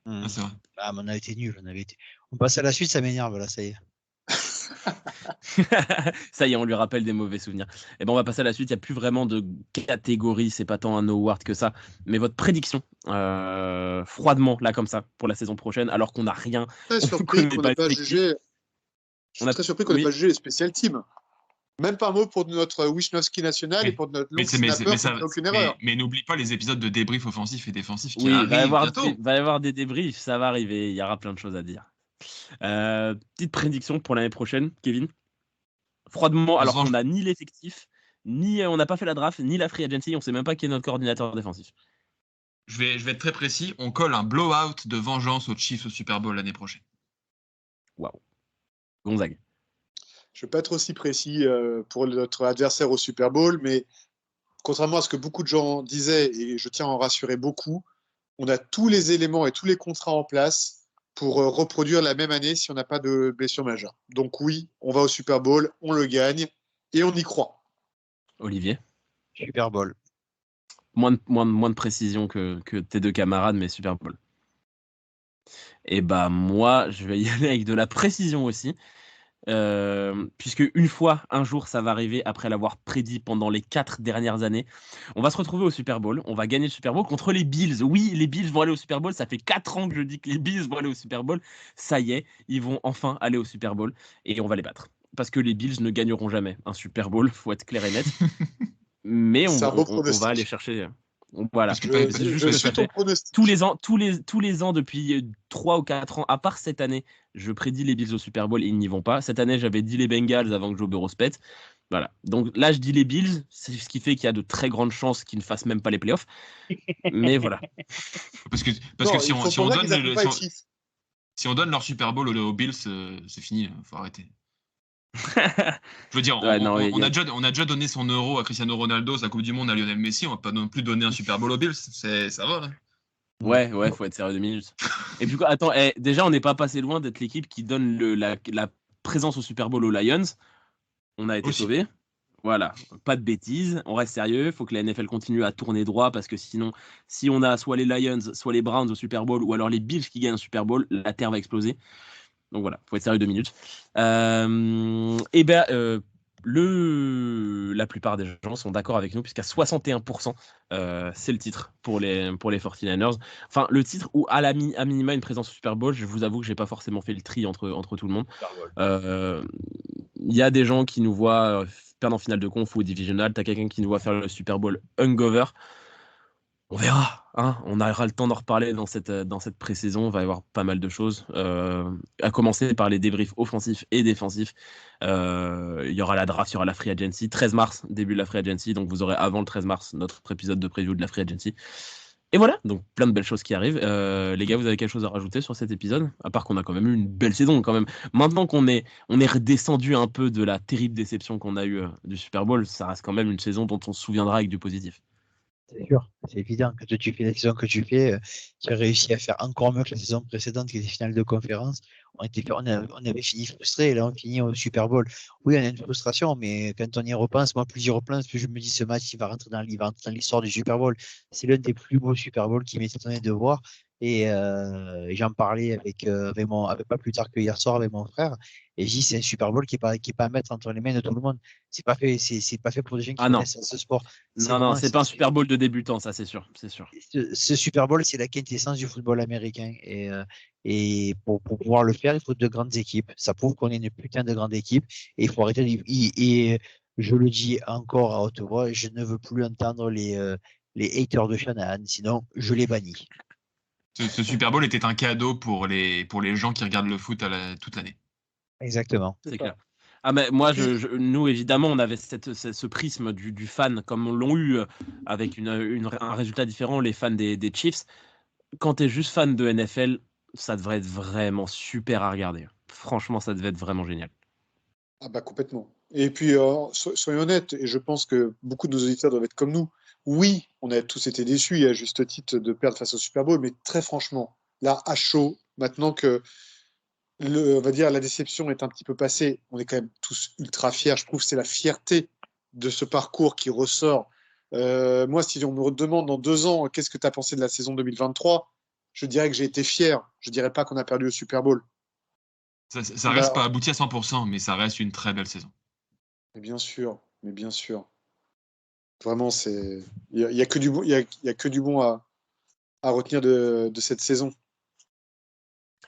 Ah, c'est vrai. Ah, mais on a été nuls. On passe à la suite, ça m'énerve, là, ça y est. Ça y est, on lui rappelle des mauvais souvenirs. Et ben on va passer à la suite. Il n'y a plus vraiment de catégorie, c'est pas tant un award que ça. Mais votre prédiction, froidement, là, comme ça, pour la saison prochaine, alors qu'on n'a rien. Très surpris qu'on n'ait pas jugé. Je suis très surpris qu'on n'ait pas jugé les special teams. Même pas un mot pour notre Wisnowski national et pour notre long snapper, aucune erreur. Mais n'oublie pas les épisodes de débrief offensif et défensif qui arrivent bientôt. Il va y avoir des débriefs, ça va arriver. Il y aura plein de choses à dire. Petite prédiction pour l'année prochaine, Kevin. Froidement, alors qu'on n'a ni l'effectif, ni on n'a pas fait la draft, ni la free agency, on ne sait même pas qui est notre coordinateur défensif. Je vais être très précis. On colle un blowout de vengeance aux Chiefs au Super Bowl l'année prochaine. Waouh. Gonzague. Je ne vais pas être aussi précis pour notre adversaire au Super Bowl, mais contrairement à ce que beaucoup de gens disaient, et je tiens à en rassurer beaucoup, on a tous les éléments et tous les contrats en place pour reproduire la même année si on n'a pas de blessure majeure. Donc oui, on va au Super Bowl, on le gagne, et on y croit. Olivier? Super Bowl. Moins de précision que tes deux camarades, mais Super Bowl. Et bah moi, je vais y aller avec de la précision aussi. Puisque un jour ça va arriver après l'avoir prédit pendant les 4 dernières années, on va se retrouver au Super Bowl, on va gagner le Super Bowl contre les Bills. Oui, les Bills vont aller au Super Bowl, ça fait 4 ans que je dis que les Bills vont aller au Super Bowl, ça y est, ils vont enfin aller au Super Bowl et on va les battre, parce que les Bills ne gagneront jamais un Super Bowl, faut être clair et net. Mais on va aller chercher. Voilà. Tous les ans depuis 3 ou 4 ans, à part cette année, je prédis les Bills au Super Bowl et ils n'y vont pas. Cette année, j'avais dit les Bengals avant que Joe Burrow se pète. Voilà. Donc là, je dis les Bills, c'est ce qui fait qu'il y a de très grandes chances qu'ils ne fassent même pas les playoffs. Mais voilà. Parce que si on donne leur Super Bowl aux Bills, c'est fini, faut arrêter. Je veux dire, on a déjà donné son euro à Cristiano Ronaldo, sa Coupe du Monde à Lionel Messi, on va pas non plus donner un Super Bowl aux Bills, ça va là. Ouais, faut être sérieux 2 minutes. Et puis quoi, attends, déjà on n'est pas passé loin d'être l'équipe qui donne la présence au Super Bowl aux Lions. On a été sauvés. Voilà, pas de bêtises, on reste sérieux, faut que la NFL continue à tourner droit parce que sinon, si on a soit les Lions, soit les Browns au Super Bowl ou alors les Bills qui gagnent un Super Bowl, la terre va exploser. Donc voilà, faut être sérieux 2 minutes. La plupart des gens sont d'accord avec nous puisqu'à 61%, c'est le titre pour les 49ers. Enfin, le titre où à minima une présence au Super Bowl. Je vous avoue que j'ai pas forcément fait le tri entre tout le monde. Il y a des gens qui nous voient perdre en finale de conf ou divisional. T'as quelqu'un qui nous voit faire le Super Bowl hungover. On verra, hein, on aura le temps d'en reparler dans cette pré-saison. Il va y avoir pas mal de choses, à commencer par les débriefs offensifs et défensifs. Il y aura la draft, il y aura la free agency. 13 mars, début de la free agency, donc vous aurez avant le 13 mars notre épisode de preview de la free agency. Et voilà, donc plein de belles choses qui arrivent. Les gars, vous avez quelque chose à rajouter sur cet épisode? À part qu'on a quand même eu une belle saison, quand même. Maintenant qu'on est redescendu un peu de la terrible déception qu'on a eue du Super Bowl, ça reste quand même une saison dont on se souviendra avec du positif. C'est sûr, c'est évident. Quand tu fais la saison que tu fais, tu as réussi à faire encore mieux que la saison précédente qui était finale de conférence. On avait fini frustré, et là on finit au Super Bowl. Oui, on a une frustration, mais quand on y repense, moi plus j'y repense, plus je me dis ce match il va rentrer dans l'histoire du Super Bowl. C'est l'un des plus beaux Super Bowls qui m'est étonné de voir. Et j'en parlais avec pas plus tard que hier soir avec mon frère. Et je dis c'est un Super Bowl qui est pas à mettre entre les mains de tout le monde. C'est pas fait pour des gens qui connaissent ce sport. Non, c'est pas un Super Bowl de débutants, ça c'est sûr. Ce Super Bowl, c'est la quintessence du football américain. Et pour pouvoir le faire, il faut de grandes équipes. Ça prouve qu'on est une putain de grande équipe. Et il faut arrêter. Et je le dis encore à haute voix, je ne veux plus entendre les haters de Shanahan, sinon je les bannis. Ce Super Bowl était un cadeau pour les gens qui regardent le foot toute l'année. Exactement. C'est clair. Ah mais moi, nous évidemment, on avait ce prisme du fan, comme l'ont eu avec un résultat différent, les fans des Chiefs. Quand tu es juste fan de NFL, ça devrait être vraiment super à regarder. Franchement, ça devait être vraiment génial. Ah bah complètement. Et puis, soyons honnêtes, et je pense que beaucoup de nos auditeurs doivent être comme nous. Oui, on a tous été déçus, et à juste titre, de perdre face au Super Bowl, mais très franchement, là, à chaud, maintenant que on va dire la déception est un petit peu passée, on est quand même tous ultra fiers. Je trouve que c'est la fierté de ce parcours qui ressort. Moi, si on me demande dans 2 ans qu'est-ce que tu as pensé de la saison 2023, je dirais que j'ai été fier. Je dirais pas qu'on a perdu au Super Bowl. Ça reste pas abouti à 100%, mais ça reste une très belle saison. Mais bien sûr. Vraiment, il y a que du bon, il y a que du bon à retenir de cette saison.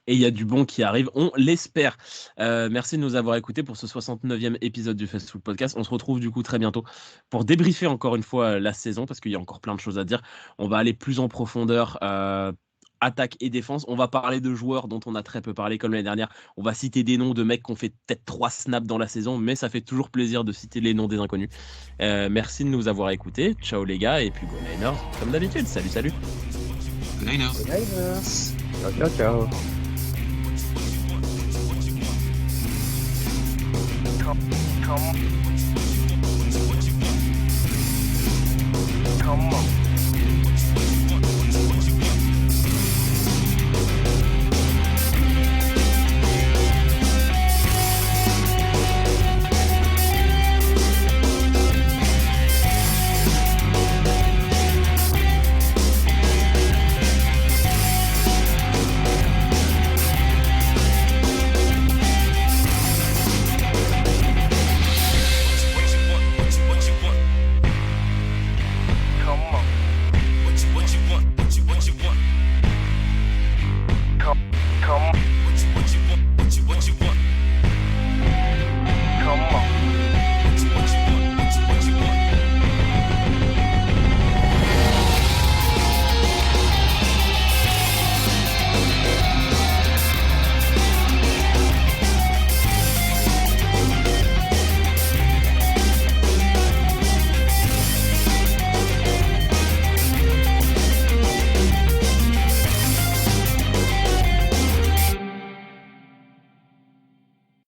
Et il y a du bon qui arrive, on l'espère. Merci de nous avoir écoutés pour ce 69e épisode du Fast Food Podcast. On se retrouve du coup très bientôt pour débriefer encore une fois la saison, parce qu'il y a encore plein de choses à dire. On va aller plus en profondeur, attaque et défense. On va parler de joueurs dont on a très peu parlé, comme l'année dernière. On va citer des noms de mecs qui ont fait peut-être 3 snaps dans la saison, mais ça fait toujours plaisir de citer les noms des inconnus. Merci de nous avoir écoutés. Ciao les gars, et puis go Niners, comme d'habitude. Salut. Go Niners. Ciao. Come on. Come